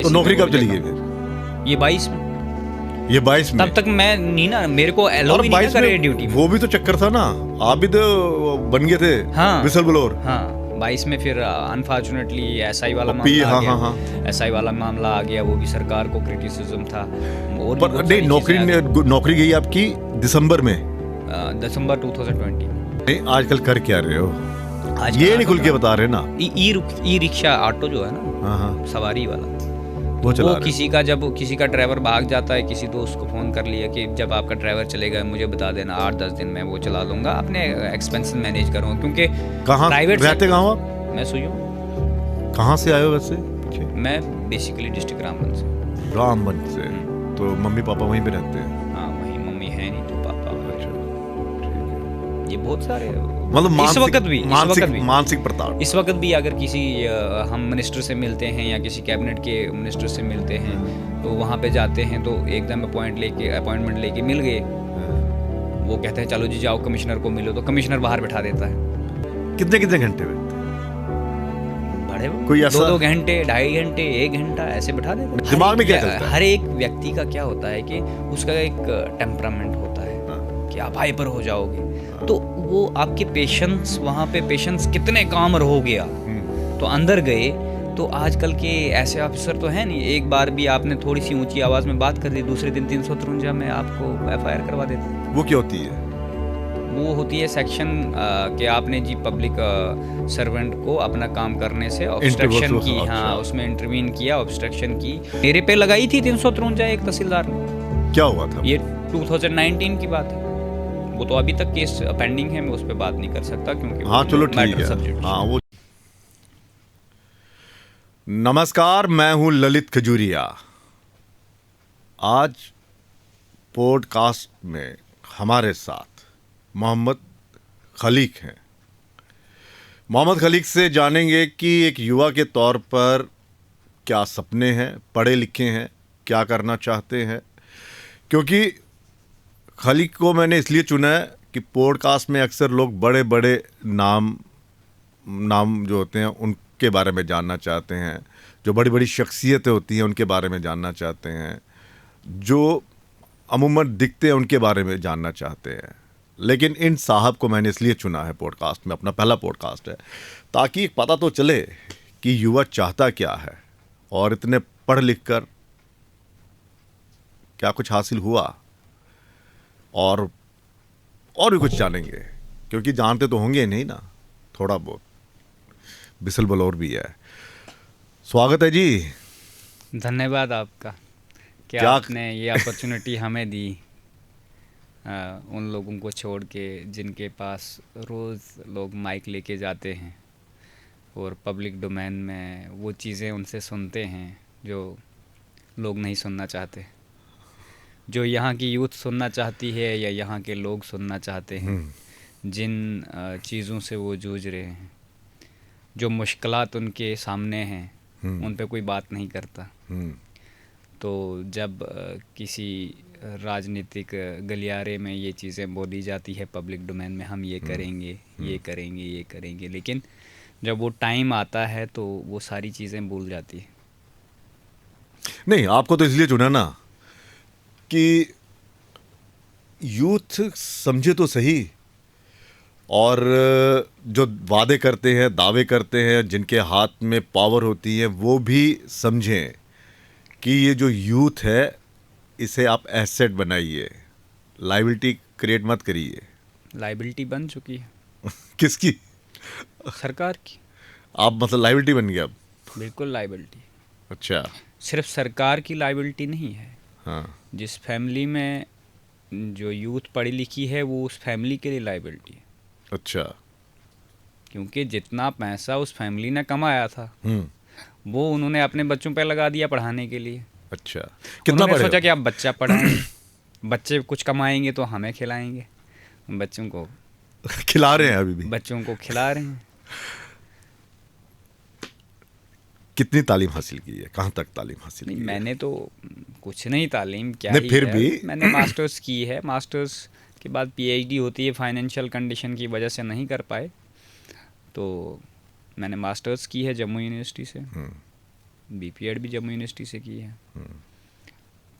तो नौकरी कब चली गई फिर? ये 22 में। ये 22 में? तब तक मैं नहीं ना, मेरे को एलो भी नहीं करे ड्यूटी में। वो भी तो चक्कर था ना, आप भी तो बन गए थे विसल ब्लोअर। हाँ 22 में फिर अनफॉर्चुनेटली एसआई वाला मामला आ गया। एसआई वाला मामला आ गया, वो भी सरकार को क्रिटिसिज्म था। और पर नहीं, नौकरी गई आपकी दिसंबर में, दिसंबर 2020। नहीं आजकल कर क्या रहे हो? ये नहीं खुल के बता रहे ना। ई रिक्शा ऑटो जो है ना, सवारी वाला, वो किसी का ड्राइवर भाग जाता है, किसी दोस्त को फ़ोन कर लिया कि जब आपका ड्राइवर चलेगा मुझे बता देना, 8-10 दिन में वो चला लूँगा, अपने एक्सपेंसेस मैनेज करूँगा। क्योंकि प्राइवेट रहते कहाँ हो आप? मैं सुई हूँ। कहाँ से आए हो वैसे? मैं बेसिकली डिस्ट्रिक्ट रामबन से। रामबन से? तो मम्मी पापा वहीं पे रहते हैं? हाँ वहीं, मम्मी है नहीं तो पापा। अच्छा ठीक है। ये बहुत सारे मतलब इस वक्त भी मानसिक प्रताड़ना। इस वक्त भी अगर किसी हम मिनिस्टर से मिलते हैं या किसी कैबिनेट के मिनिस्टर से मिलते हैं तो वहाँ पे जाते हैं तो एकदम अपॉइंटमेंट लेके मिल गए, वो कहते हैं चलो जी जाओ कमिश्नर को मिलो, तो कमिश्नर बाहर बैठा देता है। कितने घंटे बैठते? बड़े कोई 2 घंटे, 2.5 घंटे, 1 घंटा ऐसे बैठा देते हैं। दिमाग में क्या चलता है? हर एक व्यक्ति का क्या होता है कि उसका एक टेम्परामेंट होता है कि आप हाइपर हो जाओगे, तो वो आपके पेशेंस, वहाँ पे पेशेंस कितने काम हो गया। तो अंदर गए तो आजकल के ऐसे ऑफिसर तो है नहीं, एक बार भी आपने थोड़ी सी ऊंची आवाज़ में बात कर दी, दूसरे दिन 353 में आपको FIR करवा देते। वो क्या होती है? वो होती है सेक्शन कि आपने जी पब्लिक सर्वेंट को अपना काम करने से ऑब्स्ट्रक्शन की। हाँ उसमें इंटरवीन किया, ऑब्स्ट्रक्शन की, मेरे पे लगाई थी 353 एक तहसीलदार ने। क्या हुआ था? ये 2019 की बात है, वो तो अभी तक केस पेंडिंग है, मैं उस पर बात नहीं कर सकता क्योंकि हाँ चलो ठीक है। हाँ वो नमस्कार, मैं हूं ललित खजूरिया। आज पॉडकास्ट में हमारे साथ मोहम्मद खलीक हैं। मोहम्मद खलीक से जानेंगे कि एक युवा के तौर पर क्या सपने हैं, पढ़े लिखे हैं, क्या करना चाहते हैं। क्योंकि खलीक को मैंने इसलिए चुना है कि पॉडकास्ट में अक्सर लोग बड़े बड़े नाम जो होते हैं उनके बारे में जानना चाहते हैं, जो बड़ी बड़ी शख्सियतें होती हैं उनके बारे में जानना चाहते हैं, जो अमूमन दिखते हैं उनके बारे में जानना चाहते हैं। लेकिन इन साहब को मैंने इसलिए चुना है पॉडकास्ट में, अपना पहला पॉडकास्ट है, ताकि पता तो चले कि युवा चाहता क्या है और इतने पढ़ लिख कर क्या कुछ हासिल हुआ, और भी कुछ जानेंगे। क्योंकि जानते तो होंगे नहीं ना, थोड़ा बहुत बिसल ब्लोअर भी है। स्वागत है जी। धन्यवाद आपका कि आपने ये अपॉर्चुनिटी हमें दी, उन लोगों को छोड़ के जिनके पास रोज़ लोग माइक लेके जाते हैं और पब्लिक डोमेन में वो चीज़ें उनसे सुनते हैं जो लोग नहीं सुनना चाहते, जो यहाँ की यूथ सुनना चाहती है या यहाँ के लोग सुनना चाहते हैं, जिन चीज़ों से वो जूझ रहे हैं, जो मुश्किलात उनके सामने हैं, उन पे कोई बात नहीं करता। तो जब किसी राजनीतिक गलियारे में ये चीज़ें बोली जाती है पब्लिक डोमेन में, हम ये करेंगे, ये करेंगे, ये करेंगे, लेकिन जब वो टाइम आता है तो वो सारी चीज़ें भूल जाती है। नहीं, आपको तो इसलिए चुना ना कि यूथ समझे तो सही, और जो वादे करते हैं, दावे करते हैं, जिनके हाथ में पावर होती है, वो भी समझें कि ये जो यूथ है इसे आप एसेट बनाइए, लायबिलिटी क्रिएट मत करिए। लायबिलिटी बन चुकी है। किसकी? सरकार की। आप मतलब लायबिलिटी बन गया अब? बिल्कुल लायबिलिटी। अच्छा, सिर्फ सरकार की लायबिलिटी नहीं है। हाँ, जिस फैमिली में जो यूथ पढ़ी लिखी है वो उस फैमिली के लिए लायबिलिटी है। अच्छा, क्योंकि जितना पैसा उस फैमिली ने कमाया था वो उन्होंने अपने बच्चों पे लगा दिया पढ़ाने के लिए। अच्छा, कितना उन्होंने सोचा कि आप बच्चा पढ़ाएं, बच्चे कुछ कमाएंगे तो हमें खिलाएंगे, बच्चों को खिला रहे हैं, अभी भी बच्चों को खिला रहे हैं। कितनी तालीम हासिल की है, कहाँ तक तालीम हासिल की है? मैंने तो कुछ नहीं, तालीम क्या नहीं, फिर भी मैंने मास्टर्स की है। मास्टर्स के बाद PhD होती है, फाइनेंशियल कंडीशन की वजह से नहीं कर पाए, तो मैंने मास्टर्स की है जम्मू यूनिवर्सिटी से। बीपीएड भी जम्मू यूनिवर्सिटी से की है।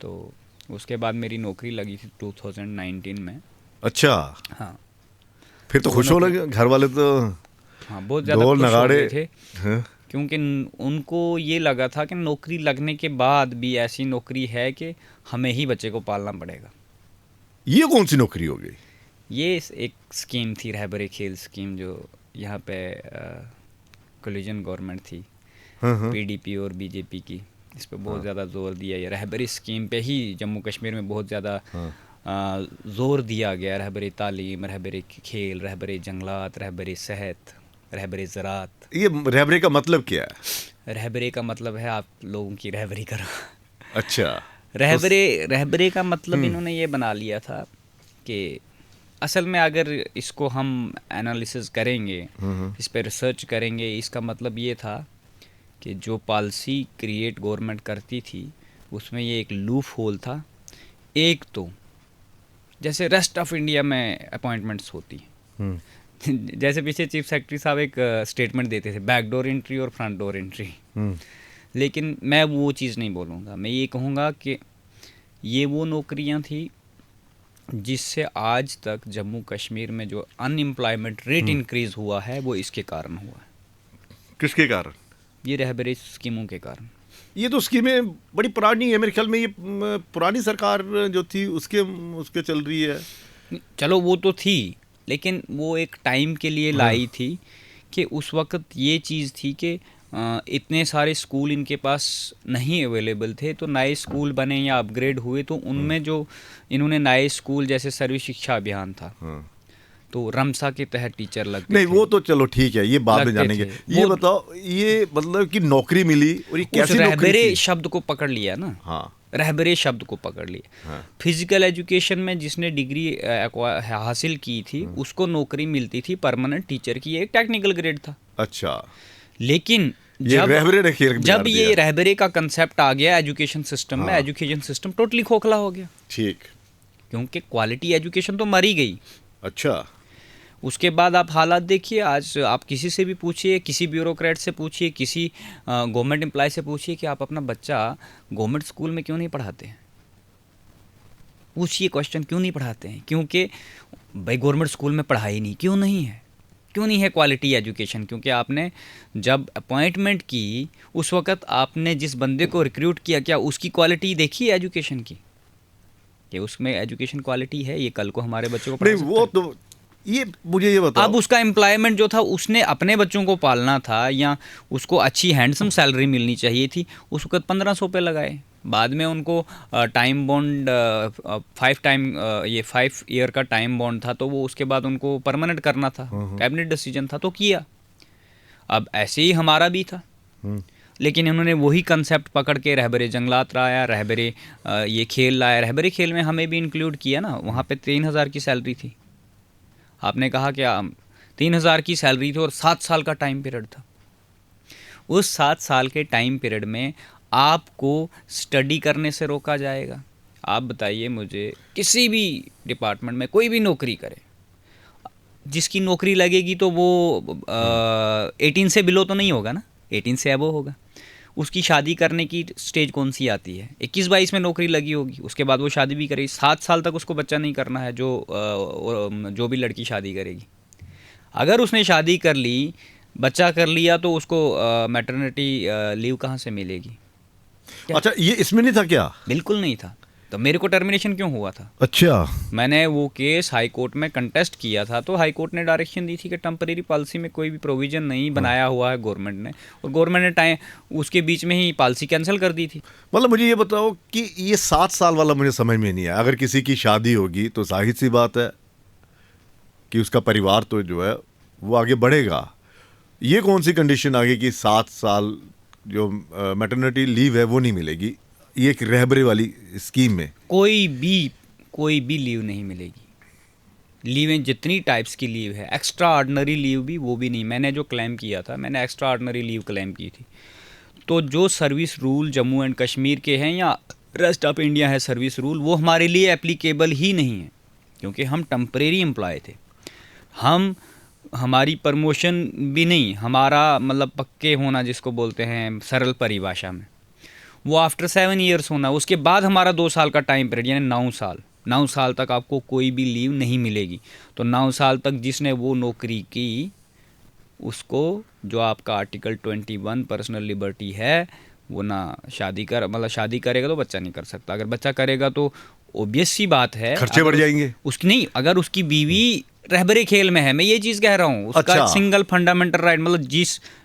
तो उसके बाद मेरी नौकरी लगी थी 2019 में। अच्छा, हाँ। फिर तो खुश हो लगे घर वाले तो? हाँ, बहुत ज़्यादा ढोल खुश हो नगाड़े। गए थे, हाँ? क्योंकि उनको ये लगा था कि नौकरी लगने के बाद भी ऐसी नौकरी है कि हमें ही बच्चे को पालना पड़ेगा। ये कौन सी नौकरी हो गई? ये एक स्कीम थी, रहबरे खेल स्कीम, जो यहाँ पे कोलिजन गवर्नमेंट थी, हाँ। पीडीपी और बीजेपी की, इस पे बहुत ज़्यादा जोर दिया। ये रहबरी स्कीम पे ही जम्मू कश्मीर में बहुत ज़्यादा जोर दिया गया। रहबरी तालीम, रहबरी खेल, रहबरी जंगलात, रहबरी सेहत, रहबरी ज़राअत। ये रहबरे का मतलब क्या है? रहबरी का मतलब है आप लोगों की रहबरी करो। अच्छा। रहबरी का मतलब इन्होंने ये बना लिया था कि असल में अगर इसको हम एनालिसिस करेंगे, इस पर रिसर्च करेंगे, इसका मतलब ये था कि जो पॉलिसी क्रिएट गवर्नमेंट करती थी उसमें ये एक लूप होल था। एक तो जैसे रेस्ट ऑफ इंडिया में अपॉइंटमेंट्स होती हैं, जैसे पीछे चीफ सेक्रेटरी साहब एक स्टेटमेंट देते थे, बैकडोर एंट्री और फ्रंट डोर एंट्री। लेकिन मैं वो चीज़ नहीं बोलूँगा, मैं ये कहूँगा कि ये वो नौकरियाँ थी जिससे आज तक जम्मू कश्मीर में जो अनएम्प्लॉयमेंट रेट इंक्रीज़ हुआ है वो इसके कारण हुआ है। किसके कारण? ये रहबरी स्कीमों के कारण। ये तो स्कीमें बड़ी पुरानी है मेरे ख्याल में, ये पुरानी सरकार जो थी उसके चल रही है। चलो वो तो थी, लेकिन वो एक टाइम के लिए लाई थी कि उस वक्त ये चीज़ थी कि इतने सारे स्कूल इनके पास नहीं अवेलेबल थे, तो नए स्कूल बने या अपग्रेड हुए, तो उनमें जो इन्होंने नए स्कूल, जैसे सर्व शिक्षा अभियान था, तो रमसा के तहत टीचर लगते नहीं थे। वो तो चलो ठीक है, ये बाद में जानेंगे। ये बताओ, ये मतलब कि नौकरी मिली और ये कैसी नौकरी रहबरे थी? शब्द को पकड़ लिया ना। हाँ, रहबरे शब्द को पकड़ लिया। फिजिकल एजुकेशन में जिसने डिग्री हासिल की थी उसको नौकरी मिलती थी परमानेंट टीचर की, एक टेक्निकल ग्रेड था। अच्छा। लेकिन जब ये रहबरे का कंसेप्ट आ गया एजुकेशन सिस्टम में, एजुकेशन सिस्टम टोटली खोखला हो गया। ठीक। क्योंकि क्वालिटी एजुकेशन तो मरी गई। अच्छा। उसके बाद आप हालात देखिए, आज आप किसी से भी पूछिए, किसी ब्यूरोक्रेट से पूछिए, किसी गवर्नमेंट एम्प्लॉय से पूछिए कि आप अपना बच्चा गवर्नमेंट स्कूल में क्यों नहीं पढ़ाते हैं। पूछिए क्वेश्चन, क्यों नहीं पढ़ाते हैं? क्योंकि भाई गवर्नमेंट स्कूल में पढ़ाई नहीं, क्यों नहीं है? क्यों नहीं है क्वालिटी एजुकेशन? क्योंकि आपने जब अपॉइंटमेंट की उस वक्त आपने जिस बंदे को रिक्रूट किया, क्या उसकी क्वालिटी देखी है एजुकेशन की, कि उसमें एजुकेशन क्वालिटी है, ये कल को हमारे बच्चों को पढ़ा सकता है? वो तो ये मुझे ये बताओ, अब उसका एम्प्लॉयमेंट जो था, उसने अपने बच्चों को पालना था या उसको अच्छी हैंडसम सैलरी मिलनी चाहिए थी, उस वक्त 1500 पे लगाए। बाद में उनको टाइम बॉन्ड 5 ईयर का टाइम बॉन्ड था, तो वो उसके बाद उनको परमानेंट करना था, कैबिनेट डिसीजन था, तो किया। अब ऐसे ही हमारा भी था, लेकिन इन्होंने वही कंसेप्ट पकड़ के रहबरे जंगलात लाया, रहबरे ये खेल लाया। रहबरे खेल में हमें भी इंक्लूड किया ना। वहाँ पे 3000 की सैलरी थी। आपने कहा कि 3000 की सैलरी थी और 7 साल का टाइम पीरियड था। उस 7 साल के टाइम पीरियड में आपको स्टडी करने से रोका जाएगा? आप बताइए मुझे, किसी भी डिपार्टमेंट में कोई भी नौकरी करे, जिसकी नौकरी लगेगी तो वो 18 से बिलो तो नहीं होगा ना, 18 से अबो होगा। उसकी शादी करने की स्टेज कौन सी आती है? 21-22 में नौकरी लगी होगी, उसके बाद वो शादी भी करेगी। 7 साल तक उसको बच्चा नहीं करना है, जो भी लड़की शादी करेगी। अगर उसने शादी कर ली, बच्चा कर लिया, तो उसको मैटरनिटी लीव कहाँ से मिलेगी? अच्छा, ये इसमें नहीं था क्या? बिल्कुल नहीं था। तो मेरे को टर्मिनेशन क्यों हुआ था? अच्छा। मैंने वो केस हाई कोर्ट में कंटेस्ट किया था, तो हाई कोर्ट ने डायरेक्शन दी थी कि टेम्परेरी पॉलिसी में कोई भी प्रोविजन नहीं बनाया हुआ है गवर्नमेंट ने, और गवर्नमेंट ने टाइम उसके बीच में ही पॉलिसी कैंसिल कर दी थी। मतलब मुझे ये बताओ कि ये 7 साल वाला मुझे समझ में नहीं आया। अगर किसी की शादी होगी तो जाहिर सी बात है कि उसका परिवार तो जो है वो आगे बढ़ेगा। ये कौन सी कंडीशन आ गई कि 7 साल जो मैटरनिटी लीव है वो नहीं मिलेगी? ये एक रहबरे वाली स्कीम में कोई भी लीव नहीं मिलेगी। लीवें जितनी टाइप्स की लीव है, एक्स्ट्रा ऑर्डिनरी लीव भी, वो भी नहीं। मैंने जो क्लेम किया था, मैंने एक्स्ट्रा ऑर्डिनरी लीव क्लेम की थी। तो जो service rule Jammu and Kashmir के हैं या रेस्ट ऑफ इंडिया है सर्विस रूल, वो हमारे लिए एप्लीकेबल ही नहीं है, क्योंकि हम टेम्परेरी एम्प्लॉय थे। हम हमारी प्रमोशन भी नहीं, हमारा मतलब पक्के होना जिसको बोलते हैं सरल परिभाषा में, वो आफ्टर 7 ईयर्स होना। उसके बाद हमारा 2 साल का टाइम पीरियड, यानी 9 साल तक आपको कोई भी लीव नहीं मिलेगी। तो 9 साल तक जिसने वो नौकरी की, उसको जो आपका आर्टिकल 21 पर्सनल लिबर्टी है, वो ना शादी करेगा तो बच्चा नहीं कर सकता। अगर बच्चा करेगा तो ऑब्वियस सी बात है खर्चे बढ़ जाएंगे उसकी। नहीं, अगर उसकी बीवी रहबरे खेल में है, मैं ये चीज़ कह रहा हूँ, उसका अच्छा। सिंगल फंडामेंटल राइट, मतलब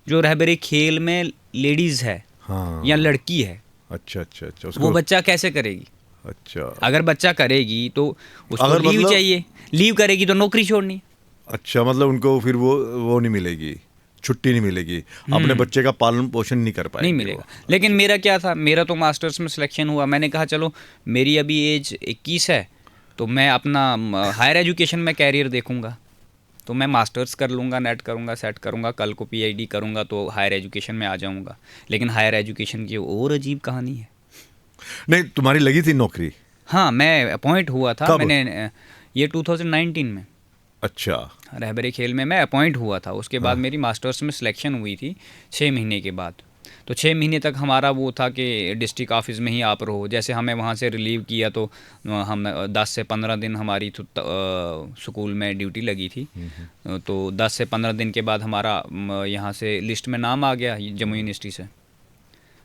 जो रहबरे खेल में लेडीज़ है हाँ। या लड़की है, अच्छा अच्छा अच्छा, वो बच्चा कैसे करेगी? अच्छा, अगर बच्चा करेगी तो उसको अगर लीव चाहिए, लीव करेगी तो नौकरी छोड़नी। अच्छा, मतलब उनको फिर वो नहीं मिलेगी, छुट्टी नहीं मिलेगी, अपने बच्चे का पालन पोषण नहीं कर पाएंगे, नहीं मिलेगा। लेकिन मेरा क्या था, मेरा तो मास्टर्स में सिलेक्शन हुआ। मैंने कहा चलो मेरी अभी एज 21 है, तो मैं अपना हायर एजुकेशन में कैरियर देखूंगा, तो मैं मास्टर्स कर लूँगा, नेट करूँगा, सेट करूँगा, कल को पीएचडी करूँगा तो हायर एजुकेशन में आ जाऊँगा। लेकिन हायर एजुकेशन की और अजीब कहानी है। नहीं, तुम्हारी लगी थी नौकरी? हाँ, मैं अपॉइंट हुआ था। कब? मैंने ये 2019 में, अच्छा, रहबरे खेल में मैं अपॉइंट हुआ था। उसके बाद मेरी मास्टर्स में सिलेक्शन हुई थी 6 महीने के बाद। तो 6 महीने तक हमारा वो था कि डिस्ट्रिक्ट ऑफिस में ही आप रहो। जैसे हमें वहाँ से रिलीव किया तो हम 10 से 15 दिन हमारी स्कूल में ड्यूटी लगी थी। तो 10 से 15 दिन के बाद हमारा यहाँ से लिस्ट में नाम आ गया जम्मू यूनिवर्सिटी से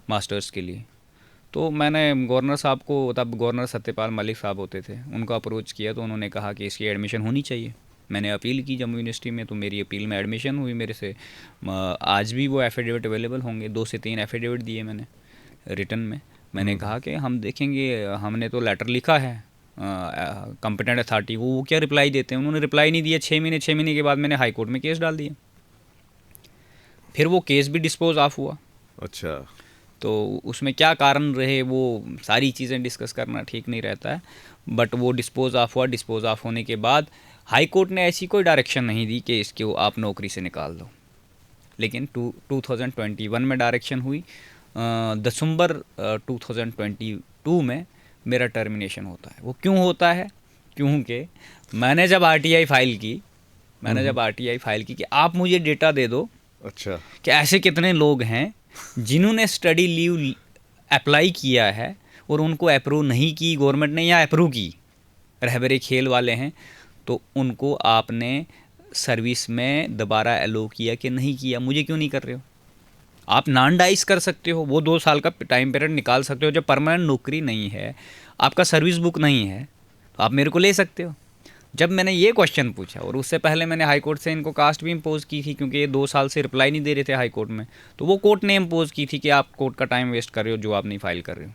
मास्टर्स के लिए। तो मैंने गवर्नर साहब को, तब गवर्नर सत्यपाल मलिक साहब होते थे, उनको अप्रोच किया तो उन्होंने कहा कि इसकी एडमिशन होनी चाहिए। मैंने अपील की जम्मू यूनिवर्सिटी में, तो मेरी अपील में एडमिशन हुई मेरे से। आज भी वो एफिडेविट अवेलेबल होंगे, 2 से 3 एफिडेविट दिए मैंने रिटन में। मैंने कहा कि हम देखेंगे, हमने तो लेटर लिखा है कॉम्पिटेंट अथॉरिटी को, वो क्या रिप्लाई देते हैं। उन्होंने रिप्लाई नहीं दिया 6 महीने के बाद मैंने हाई कोर्ट में केस डाल दिया। फिर वो केस भी डिस्पोज ऑफ हुआ। अच्छा, तो उसमें क्या कारण रहे, वो सारी चीज़ें डिस्कस करना ठीक नहीं रहता है, बट वो डिस्पोज ऑफ हुआ। डिस्पोज ऑफ होने के बाद हाई कोर्ट ने ऐसी कोई डायरेक्शन नहीं दी कि इसको आप नौकरी से निकाल दो। लेकिन 2021 में डायरेक्शन हुई। दिसंबर 2022 में मेरा टर्मिनेशन होता है। वो क्यों होता है? क्योंकि मैंने जब आरटीआई फाइल की कि आप मुझे डेटा दे दो, अच्छा, कि ऐसे कितने लोग हैं जिन्होंने स्टडी लीव अप्लाई किया है और उनको अप्रूव नहीं की गवर्नमेंट ने, या अप्रूव की, रहबरे खेल वाले हैं, तो उनको आपने सर्विस में दोबारा एलो किया कि नहीं किया? मुझे क्यों नहीं कर रहे हो? आप नॉन डाइस कर सकते हो, वो 2 साल का टाइम पीरियड निकाल सकते हो। जब परमानेंट नौकरी नहीं है, आपका सर्विस बुक नहीं है, तो आप मेरे को ले सकते हो। जब मैंने ये क्वेश्चन पूछा, और उससे पहले मैंने हाई कोर्ट से इनको कास्ट भी इम्पोज की थी, क्योंकि ये 2 साल से रिप्लाई नहीं दे रहे थे हाई कोर्ट में, तो वो कोर्ट ने इम्पोज की थी कि आप कोर्ट का टाइम वेस्ट कर रहे हो जो आप नहीं फाइल कर रहे हो।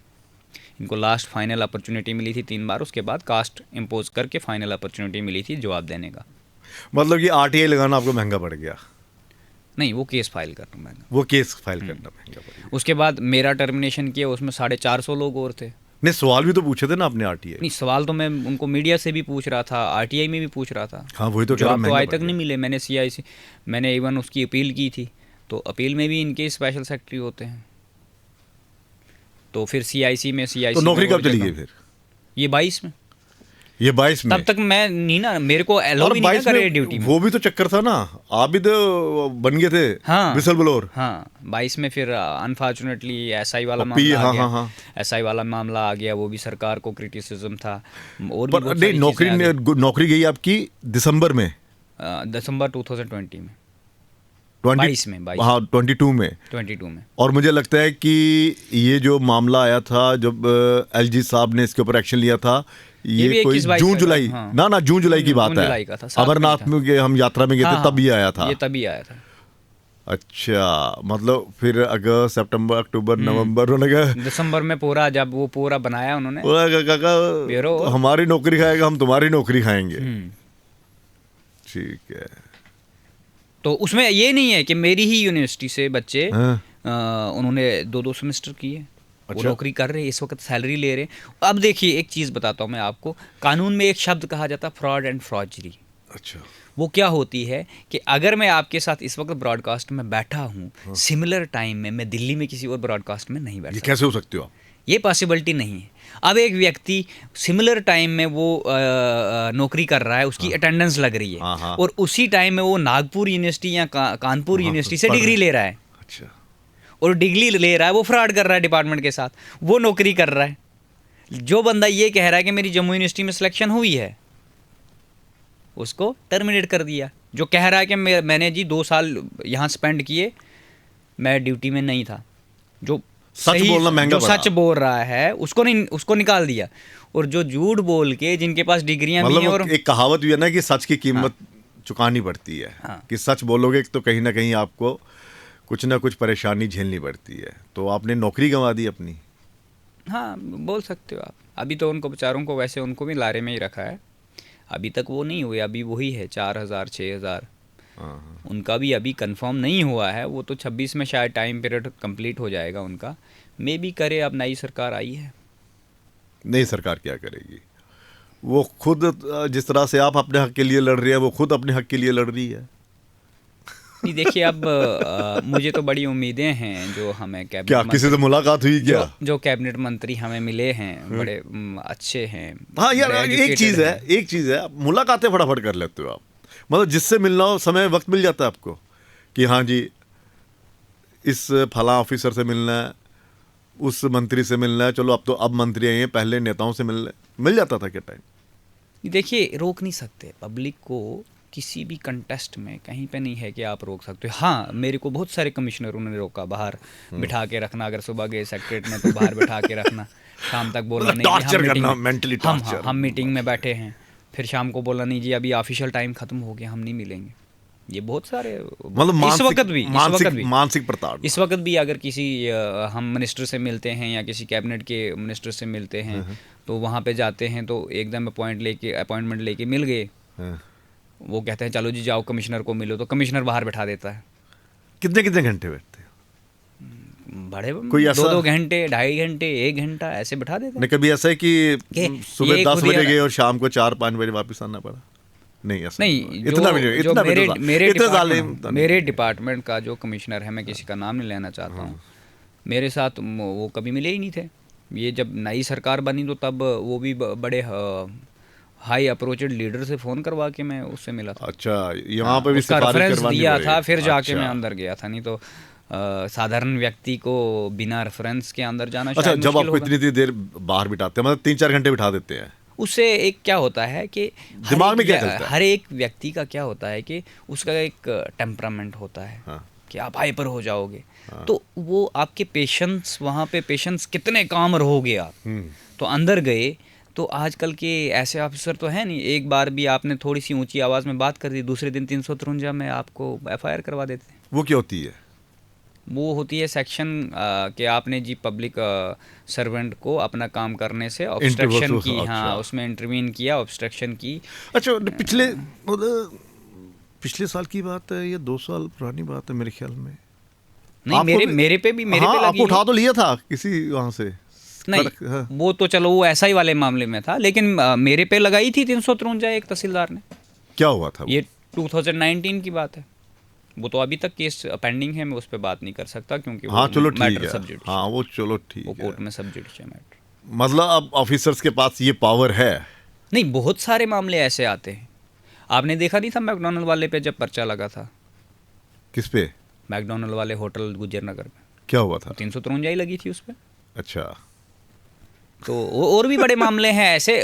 इनको लास्ट फाइनल अपॉर्चुनिटी मिली थी 3 बार, उसके बाद कास्ट इम्पोज करके फाइनल अपॉर्चुनिटी मिली थी जवाब देने का। मतलब कि आरटीआई लगाना आपको महंगा पड़ गया? नहीं, वो केस फाइल करना महंगा। वो केस फाइल करना महंगा पड़ गया। उसके बाद मेरा टर्मिनेशन किया, उसमें 450 लोग और थे। नहीं, सवाल भी तो पूछे थे ना आपने आरटीआई? नहीं, सवाल तो मैं उनको मीडिया से भी पूछ रहा था, आरटीआई में भी पूछ रहा था। हाँ, वही तो, जवाब तो आज तक नहीं मिले। मैंने सीआईसी, मैंने इवन उसकी अपील की थी, तो अपील में भी इनके स्पेशल सेक्रेटरी होते हैं। तो फिर सीआईसी में तो नौकरी कब चली गई फिर? ये 22 में। ये 22 में? तब तक मैं नहीं ना, मेरे को एलो भी नहीं कर रहे ड्यूटी में। वो भी तो चक्कर था ना, आप भी तो बन गए थे। हाँ, विसल ब्लोअर। हाँ, 22 में फिर अनफॉर्चुनेटली एसआई वाला मामला आ गया। हाँ, एसआई वाला मामला आ गया, वो भी सरकार को क्रिटिसिज्म था। और पर नहीं, नौकरी गई आपकी दिसंबर में, दिसंबर 2020 में, 22 में, हाँ 22 में। और मुझे लगता है कि ये जो मामला आया था, जब एलजी साहब ने इसके ऊपर एक्शन लिया था, ये कोई जून जुलाई, हाँ, ना जून जुलाई की बात है। अमरनाथ में हम यात्रा में गए थे, तब ये आया था। ये तभी आया था। अच्छा, मतलब फिर अगस्त, सितंबर, अक्टूबर, नवंबर, दिसंबर में पूरा, जब वो पूरा बनाया उन्होंने, तो हमारी नौकरी खाएगा, हम तुम्हारी नौकरी खाएंगे। ठीक है। तो उसमें ये नहीं है कि मेरी ही यूनिवर्सिटी से बच्चे उन्होंने 2-2 सेमेस्टर किए। अच्छा। वो नौकरी कर रहे, इस वक्त सैलरी ले रहे। अब देखिए, एक चीज़ बताता हूँ मैं आपको, कानून में एक शब्द कहा जाता है फ्रॉड एंड फ्रॉडरी। अच्छा। वो क्या होती है कि अगर मैं आपके साथ इस वक्त ब्रॉडकास्ट में बैठा हूँ, सिमिलर टाइम में मैं दिल्ली में किसी और ब्रॉडकास्ट में नहीं बैठा। ये कैसे हो सकते हो आप? ये पॉसिबिलिटी नहीं है। अब एक व्यक्ति सिमिलर टाइम में वो नौकरी कर रहा है, उसकी अटेंडेंस लग रही है, और उसी टाइम में वो नागपुर यूनिवर्सिटी या कानपुर यूनिवर्सिटी से डिग्री ले रहा है। अच्छा। और डिग्री ले रहा है, वो फ्रॉड कर रहा है डिपार्टमेंट के साथ, वो नौकरी कर रहा है। जो बंदा ये कह रहा है कि मेरी जम्मू यूनिवर्सिटी में सिलेक्शन हुई है, उसको टर्मिनेट कर दिया। जो कह रहा है कि मैंने जी 2 साल यहाँ स्पेंड किए, मैं ड्यूटी में नहीं था, जो सच बोलना महंगा जो सच बोल रहा है उसको निकाल दिया। और जो झूठ बोल के जिनके पास डिग्रियां भी हैं, और एक कहावत भी है ना कि सच की कीमत चुकानी पड़ती है। कि सच बोलोगे तो कहीं ना कहीं आपको कुछ ना कुछ परेशानी झेलनी पड़ती है। तो आपने नौकरी गंवा दी अपनी। हाँ, बोल सकते हो आप। अभी तो उनको बेचारों को, वैसे उनको भी लारे में ही रखा है, अभी तक वो नहीं हुए। अभी वही है 4000 6000, उनका भी अभी कंफर्म नहीं हुआ है। वो तो 26 में शायद टाइम पीरियड कंप्लीट हो जाएगा उनका, मे भी करे। अब नई सरकार आई है, नई सरकार क्या करेगी? वो खुद, जिस तरह से आप अपने हक के लिए लड़ रही है, वो खुद अपने हक के लिए लड़ रही है। नहीं देखिए, अब मुझे तो बड़ी उम्मीदें हैं जो हमें कैबिनेट, क्या किसी से मुलाकात हुई क्या? जो कैबिनेट मंत्री हमें मिले हैं, बड़े अच्छे हैं। हाँ यार, एक चीज़ है, मुलाकातें फटाफट कर लेते हो आप। मतलब जिससे मिलना हो, समय वक्त मिल जाता है आपको कि हाँ जी इस फला ऑफिसर से मिलना है, उस मंत्री से मिलना है। चलो अब मंत्री आए हैं, पहले नेताओं से मिल जाता था क्या टाइम? देखिए, रोक नहीं सकते पब्लिक को किसी भी कंटेस्ट में, कहीं पे नहीं है कि आप रोक सकते हो। हाँ, मेरे को बहुत सारे कमिश्नरों ने रोका, बाहर बिठा के रखना। अगर सुबह गए सेक्रेटरीट में तो बाहर बिठा के रखना, शाम तक बोला नहीं हम मीटिंग में बैठे हैं, फिर शाम को बोला नहीं जी अभी ऑफिशियल टाइम खत्म हो गया, हम नहीं मिलेंगे। ये बहुत सारे, मतलब इस वक्त भी मानसिक प्रताड़ना। इस वक्त भी अगर किसी हम मिनिस्टर से मिलते हैं या किसी कैबिनेट के मिनिस्टर से मिलते हैं, तो वहाँ पे जाते हैं तो एकदम अपॉइंटमेंट लेके मिल गए, वो कहते हैं चलो जी जाओ कमिश्नर को मिलो, तो कमिश्नर बाहर बैठा देता है। कितने घंटे बैठते हैं? बड़े 2 घंटे, 2.5 घंटे, 1 घंटा ऐसे बैठा देते हैं। कभी ऐसा है कि सुबह 10 बजे गए और शाम को 4-5 बजे वापस आना पड़ा? नहीं, ऐसा नहीं। मेरे डिपार्टमेंट का जो कमिश्नर है, मैं किसी का नाम नहीं लेना चाहता हूँ, मेरे साथ वो कभी मिले ही नहीं थे। ये जब नई सरकार बनी तो तब वो भी बड़े हाई अप्रोचेड लीडर से फ़ोन करवा के मैं उससे मिला था। अच्छा, यहाँ पे भी रेफरेंस दिया था, फिर जाके मैं अंदर गया था, नहीं तो साधारण व्यक्ति को बिना रेफरेंस के अंदर जाना शायद मुश्किल होगा। जब आपको इतनी देर बाहर बिठाते हैं, मतलब 3-4 घंटे बिठा देते हैं, उससे एक क्या होता है कि दिमाग में क्या चलता है? हर एक व्यक्ति का क्या होता है कि उसका एक टेम्परामेंट होता है। हाँ। कि आप हाइपर हो जाओगे। हाँ। तो वो आपके पेशेंस, वहाँ पे पेशेंस कितने काम रहोगे आप। तो अंदर गए तो आजकल के ऐसे ऑफिसर तो है नहीं, एक बार भी आपने थोड़ी सी ऊंची आवाज़ में बात कर दी, दूसरे दिन 353 में आपको FIR करवा देते हैं। वो क्या होती है? वो होती है सेक्शन कि आपने जी पब्लिक सर्वेंट को अपना काम करने से ऑब्स्ट्रक्शन की। अच्छा। हाँ, उसमें इंटरवीन किया, ऑब्स्ट्रक्शन की। अच्छा, पिछले साल की बात है या 2 साल पुरानी बात है मेरे ख्याल में? नहीं, मेरे पे लगी। आपको उठा तो लिया था किसी वहाँ से? नहीं, हाँ। वो तो चलो वो ऐसा ही वाले मामले में था, लेकिन मेरे पे लगाई थी 353 एक तहसीलदार ने। क्या हुआ था? ये 2019 की बात है। वो तो अभी तक केस पेंडिंग है, मैं उस पर बात नहीं कर सकता क्योंकि हाँ, चलो ठीक है। हाँ, वो चलो ठीक है, वो कोर्ट में सब्जुडिशियल मैटर। मतलब अब ऑफिसर्स के पास ये पावर है? नहीं, बहुत सारे मामले ऐसे आते हैं। आपने देखा नहीं था मैकडॉनल्ड वाले पे जब पर्चा लगा था? किस पे? मैकडॉनल्ड वाले होटल गुजर नगर में। क्या हुआ था? 353 लगी थी उस पर। अच्छा। तो और भी बड़े मामले हैं ऐसे।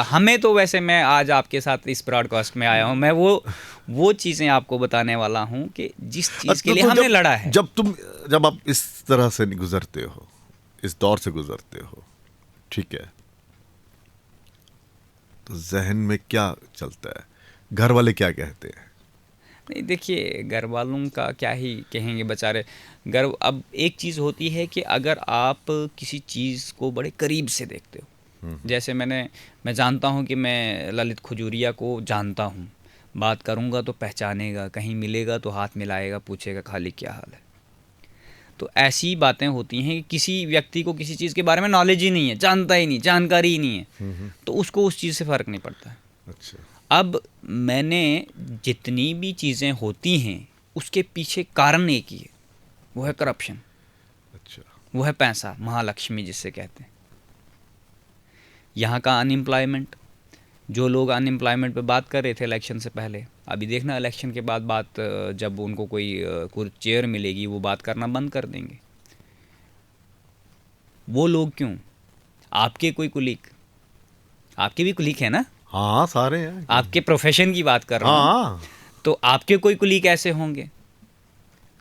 हमें तो वैसे, मैं आज आपके साथ इस ब्रॉडकास्ट में आया हूँ, मैं वो चीज़ें आपको बताने वाला हूँ कि जिस चीज़ के लिए हमने लड़ा है। जब आप इस तरह से गुजरते हो, इस दौर से गुजरते हो, ठीक है, तो जहन में क्या चलता है? घर वाले क्या कहते हैं? नहीं देखिए, घर वालों का क्या ही कहेंगे बेचारे। अब एक चीज़ होती है कि अगर आप किसी चीज़ को बड़े करीब से देखते हो, जैसे मैं जानता हूँ कि मैं ललित खजूरिया को जानता हूँ, बात करूँगा तो पहचानेगा, कहीं मिलेगा तो हाथ मिलाएगा, पूछेगा खाली क्या हाल है। तो ऐसी बातें होती हैं कि किसी व्यक्ति को किसी चीज़ के बारे में नॉलेज ही नहीं है, जानता ही नहीं, जानकारी ही नहीं है, तो उसको उस चीज़ से फ़र्क नहीं पड़ता है। अच्छा। अब मैंने जितनी भी चीज़ें होती हैं उसके पीछे कारण एक ही है, वो है करप्शन। अच्छा। वो है पैसा, महालक्ष्मी जिससे कहते हैं। यहाँ का अनएम्प्लॉयमेंट, जो लोग अनएम्प्लॉयमेंट पे बात कर रहे थे इलेक्शन से पहले, अभी देखना इलेक्शन के बाद बात, जब उनको कोई चेयर मिलेगी वो बात करना बंद कर देंगे। वो लोग क्यों? आपके कोई कुलीग, आपके भी कुलीग है ना? हाँ, सारे हैं। आपके प्रोफेशन की बात कर रहा हूँ। हाँ, तो आपके कोई कुलीग ऐसे होंगे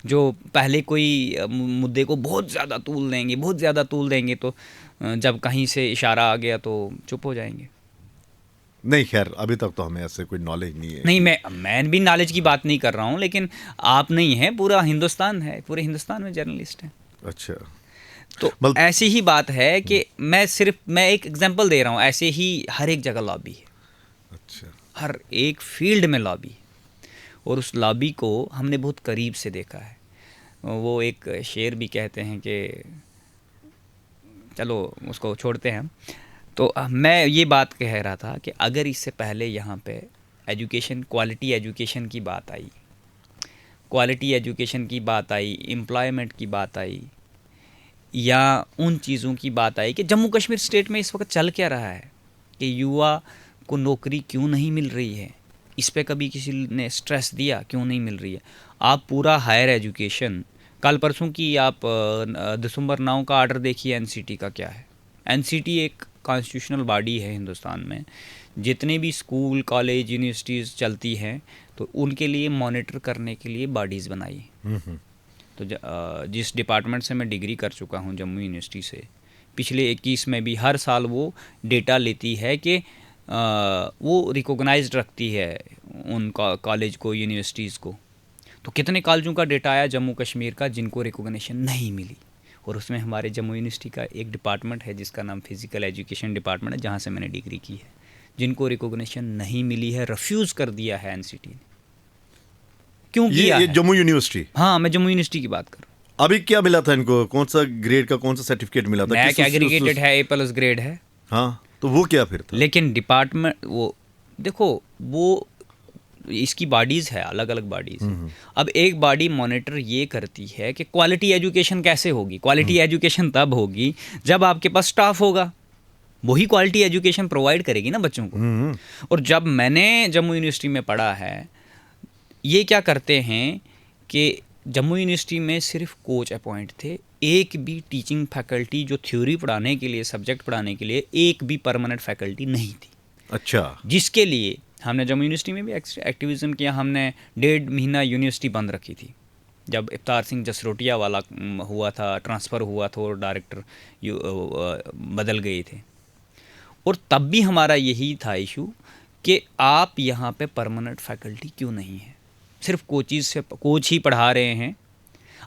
जो पहले कोई मुद्दे को बहुत ज़्यादा तूल देंगे, बहुत ज़्यादा तूल देंगे, तो जब कहीं से इशारा आ गया तो चुप हो जाएंगे। नहीं, खैर अभी तक तो हमें ऐसे कोई नॉलेज नहीं है। नहीं, मैं भी नॉलेज की बात नहीं कर रहा हूँ, लेकिन आप नहीं हैं, पूरा हिंदुस्तान है, पूरे हिंदुस्तान में जर्नलिस्ट हैं। अच्छा, तो ऐसी ही बात है कि मैं एक एग्जांपल दे रहा हूँ, ऐसे ही हर एक जगह लॉबी है। अच्छा, हर एक फील्ड में लॉबी है, और उस लॉबी को हमने बहुत करीब से देखा है। वो एक शेर भी कहते हैं कि, चलो उसको छोड़ते हैं। तो मैं ये बात कह रहा था कि अगर इससे पहले यहाँ पे एजुकेशन, क्वालिटी एजुकेशन की बात आई, क्वालिटी एजुकेशन की बात आई, एम्प्लॉयमेंट की बात आई, या उन चीज़ों की बात आई कि जम्मू कश्मीर स्टेट में इस वक्त चल क्या रहा है, कि युवा को नौकरी क्यों नहीं मिल रही है, इस पे कभी किसी ने स्ट्रेस दिया क्यों नहीं मिल रही है? आप पूरा हायर एजुकेशन, कल परसों की आप दिसंबर 9 का आर्डर देखिए एनसीटी का क्या है। एनसीटी एक कॉन्स्टिट्यूशनल बॉडी है हिंदुस्तान में, जितने भी स्कूल, कॉलेज, यूनिवर्सिटीज़ चलती हैं तो उनके लिए मॉनिटर करने के लिए बॉडीज़ बनाई। तो जिस डिपार्टमेंट से मैं डिग्री कर चुका हूँ, जम्मू यूनिवर्सिटी से, पिछले 21 में भी हर साल वो डेटा लेती है कि वो रिकॉग्नाइज्ड रखती है उन कॉलेज को, यूनिवर्सिटीज़ को। तो कितने कॉलेजों का डेटा आया जम्मू कश्मीर का जिनको रिकॉग्निशन नहीं मिली, और उसमें हमारे जम्मू यूनिवर्सिटी का एक डिपार्टमेंट है जिसका नाम फिज़िकल एजुकेशन डिपार्टमेंट है, जहाँ से मैंने डिग्री की है, जिनको रिकॉग्निशन नहीं मिली है, रिफ्यूज़ कर दिया है एनसीटी ने। क्यों किया ये है? जम्मू यूनिवर्सिटी? हाँ, मैं जम्मू यूनिवर्सिटी की बात कर रहा हूँ। अभी क्या मिला था इनको? कौन सा ग्रेड का, कौन सा सर्टिफिकेट मिला था? नैक एग्रीगेटेड है, A+ ग्रेड है। हाँ, तो वो क्या फिर था? लेकिन डिपार्टमेंट, वो देखो, वो इसकी बॉडीज़ है, अलग अलग बॉडीज़। अब एक बॉडी मॉनिटर ये करती है कि क्वालिटी एजुकेशन कैसे होगी। क्वालिटी एजुकेशन तब होगी जब आपके पास स्टाफ होगा, वही क्वालिटी एजुकेशन प्रोवाइड करेगी ना बच्चों को। और जब मैंने जम्मू यूनिवर्सिटी में पढ़ा है, ये क्या करते हैं कि जम्मू यूनिवर्सिटी में सिर्फ कोच अपॉइंट थे, एक भी टीचिंग फैकल्टी जो थ्योरी पढ़ाने के लिए, सब्जेक्ट पढ़ाने के लिए, एक भी परमानेंट फैकल्टी नहीं थी। अच्छा, जिसके लिए हमने जम्मू यूनिवर्सिटी में भी एक्टिविज़म किया। हमने 1.5 महीना यूनिवर्सिटी बंद रखी थी जब इफ्तार सिंह जसरोटिया वाला हुआ था, ट्रांसफ़र हुआ था और डायरेक्टर बदल गए थे। और तब भी हमारा यही था इशू कि आप यहाँ पे परमानेंट फैकल्टी क्यों नहीं है, सिर्फ कोच ही पढ़ा रहे हैं।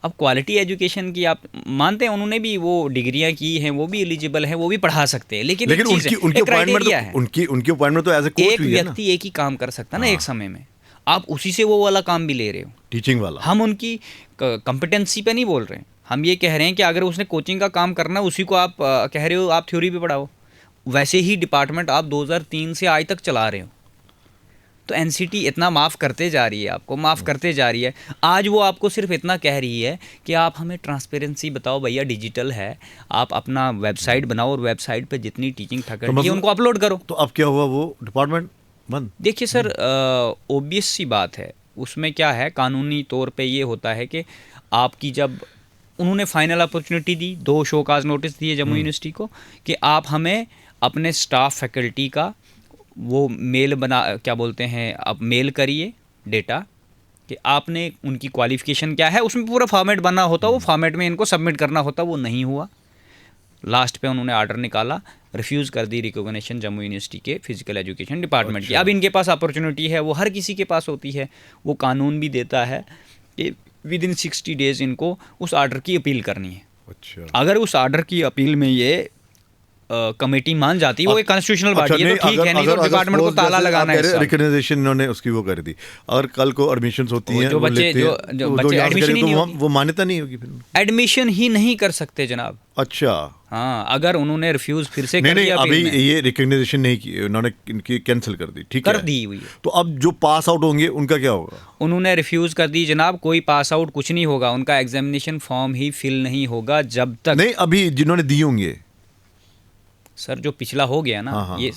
अब क्वालिटी एजुकेशन की आप मानते हैं, उन्होंने भी वो डिग्रियां की हैं, वो भी एलिजिबल हैं, वो भी पढ़ा सकते हैं, लेकिन उनकी अपॉइंटमेंट तो एज ए कोच एक व्यक्ति एक ही काम कर सकता है ना एक समय में। आप उसी से वो वाला काम भी ले रहे हो, टीचिंग वाला। हम उनकी कंपिटेंसी पे नहीं बोल रहे हैं, हम ये कह रहे हैं कि अगर उसने कोचिंग का काम करना है, उसी को आप कह रहे हो आप थ्योरी भी पढ़ाओ। वैसे ही डिपार्टमेंट आप 2003 से आज तक चला रहे हो। तो एनसीटी इतना माफ़ करते जा रही है, आपको माफ़ करते जा रही है। आज वो आपको सिर्फ इतना कह रही है कि आप हमें ट्रांसपेरेंसी बताओ भैया, डिजिटल है, आप अपना वेबसाइट बनाओ और वेबसाइट पे जितनी टीचिंग फैकल्टी है उनको अपलोड करो। तो अब क्या हुआ, वो डिपार्टमेंट बंद? देखिए सर, ओबियस सी बात है, उसमें क्या है, कानूनी तौर पे ये होता है कि आपकी जब उन्होंने फाइनल अपॉर्चुनिटी दी, 2 शोकाज नोटिस दिए जम्मू यूनिवर्सिटी को कि आप हमें अपने स्टाफ फैकल्टी का वो मेल बना, क्या बोलते हैं, आप मेल करिए डेटा कि आपने उनकी क्वालिफ़िकेशन क्या है, उसमें पूरा फॉर्मेट बना होता, वो फॉर्मेट में इनको सबमिट करना होता, वो नहीं हुआ। लास्ट पे उन्होंने आर्डर निकाला, रिफ्यूज़ कर दी रिकॉग्निशन जम्मू यूनिवर्सिटी के फिजिकल एजुकेशन डिपार्टमेंट की। अब इनके पास अपॉर्चुनिटी है, वो हर किसी के पास होती है, वो कानून भी देता है कि विदिन 60 डेज़ इनको उस आर्डर की अपील करनी है। अच्छा, अगर अगर उस आर्डर की अपील में ये कमेटी मान जाती है, वो एक कॉन्स्टिट्यूशनल बॉडी है, तो ठीक है, नहीं तो डिपार्टमेंट को ताला लगाना है। रिकॉग्नाइजेशन इन्होंने उसकी वो कर दी, और कल को एडमिशंस होती हैं, जो बच्चे एडमिशन ही नहीं होगी, वो मान्यता नहीं होगी, फिर एडमिशन ही नहीं कर सकते जनाब। अच्छा, हाँ, अगर उन्होंने रिफ्यूज फिर से कर नहीं, दिया, अभी ये रिकॉग्नाइजेशन नहीं की, उन्होंने इनकी कैंसिल कर दी, ठीक है, कर दी हुई है। तो अब जो पास आउट होंगे उनका क्या होगा? उन्होंने रिफ्यूज कर दी जनाब, कोई पास आउट कुछ नहीं होगा, उनका एग्जामिनेशन फॉर्म ही फिल नहीं होगा जब तक। नहीं, अभी जिन्होंने दी होंगे सर जो पिछला हो गया ना, हाँ, ये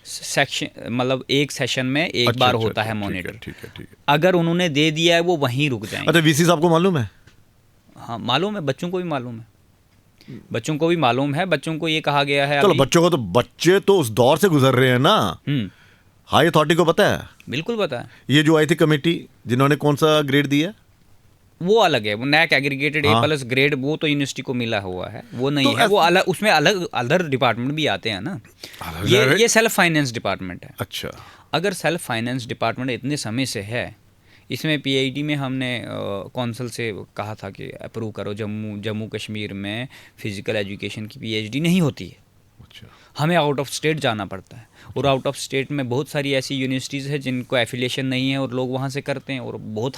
सेक्शन मतलब एक सेशन में एक अच्छा, बार अच्छा, होता है ठीक मॉनिटर। ठीक है, ठीक है। अगर उन्होंने दे दिया है वो वहीं रुक जाएंगे। अच्छा, वीसी साहब को मालूम है? हाँ मालूम है, बच्चों को भी मालूम है, बच्चों को भी मालूम है। बच्चों को ये कहा गया है चलो अभी। बच्चों को तो, बच्चे तो उस दौर से गुजर रहे हैं ना। हाई अथॉरिटी को पता है? बिल्कुल पता है। ये जो आई थी कमेटी जिन्होंने कौन सा ग्रेड दिया? वो अलग है, वो नैक एग्रीगेटेड हाँ। A+ ग्रेड, वो तो यूनिवर्सिटी को मिला हुआ है, वो नहीं तो है। वो अलग, उसमें अलग अदर डिपार्टमेंट भी आते हैं ना। ये सेल्फ फाइनेंस डिपार्टमेंट है। अच्छा। अगर सेल्फ फाइनेंस डिपार्टमेंट इतने समय से है, इसमें पीआईडी में हमने कौंसल से कहा था कि अप्रूव करो, जम्मू कश्मीर में फिजिकल एजुकेशन की पीएचडी नहीं होती है। अच्छा। हमें आउट ऑफ स्टेट जाना पड़ता है, और आउट ऑफ स्टेट में बहुत सारी ऐसी यूनिवर्सिटीज़ है जिनको एफिलिएशन नहीं है और लोग वहाँ से करते हैं, और बहुत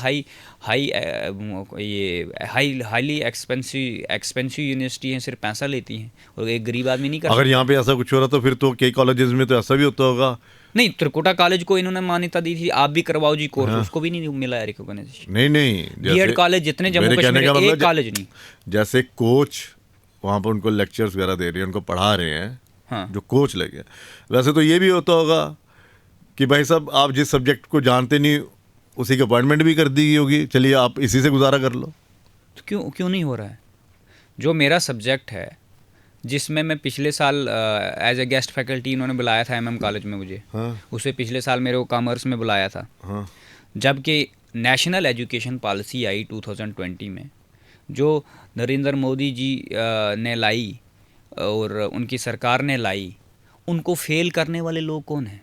हाईली एक्सपेंसिव यूनिवर्सिटी हैं, सिर्फ पैसा लेती हैं, और एक गरीब आदमी नहीं कर अगर सकता। यहाँ पे ऐसा कुछ हो रहा तो फिर तो कई कॉलेजेस में तो ऐसा भी होता होगा। नहीं, त्रिकुटा कॉलेज को इन्होंने मान्यता दी थी, आप भी करवाओ जी कोर्स, उसको भी नहीं मिला है रिकॉग्नाइजेशन। नहीं, बीएड कॉलेज जितने जम्मू मेरे कहने कश्मीर का में, मतलब एक कॉलेज नहीं। जैसे कोच वहाँ पर उनको लेक्चर्स वगैरह दे रहे हैं, उनको पढ़ा रहे हैं, हाँ। जो कोच लगे, वैसे तो ये भी होता होगा कि भाई साहब आप जिस सब्जेक्ट को जानते नहीं उसी की अपॉइंटमेंट भी कर दी गई होगी, चलिए आप इसी से गुजारा कर लो। तो क्यों नहीं हो रहा है? जो मेरा सब्जेक्ट है, जिसमें मैं पिछले साल एज ए गेस्ट फैकल्टी इन्होंने बुलाया था MM कॉलेज में मुझे, हाँ। उसे पिछले साल मेरे को कॉमर्स में बुलाया था। हाँ। जबकि नेशनल एजुकेशन पॉलिसी आई 2020 में, जो नरेंद्र मोदी जी ने लाई और उनकी सरकार ने लाई, उनको फेल करने वाले लोग कौन हैं?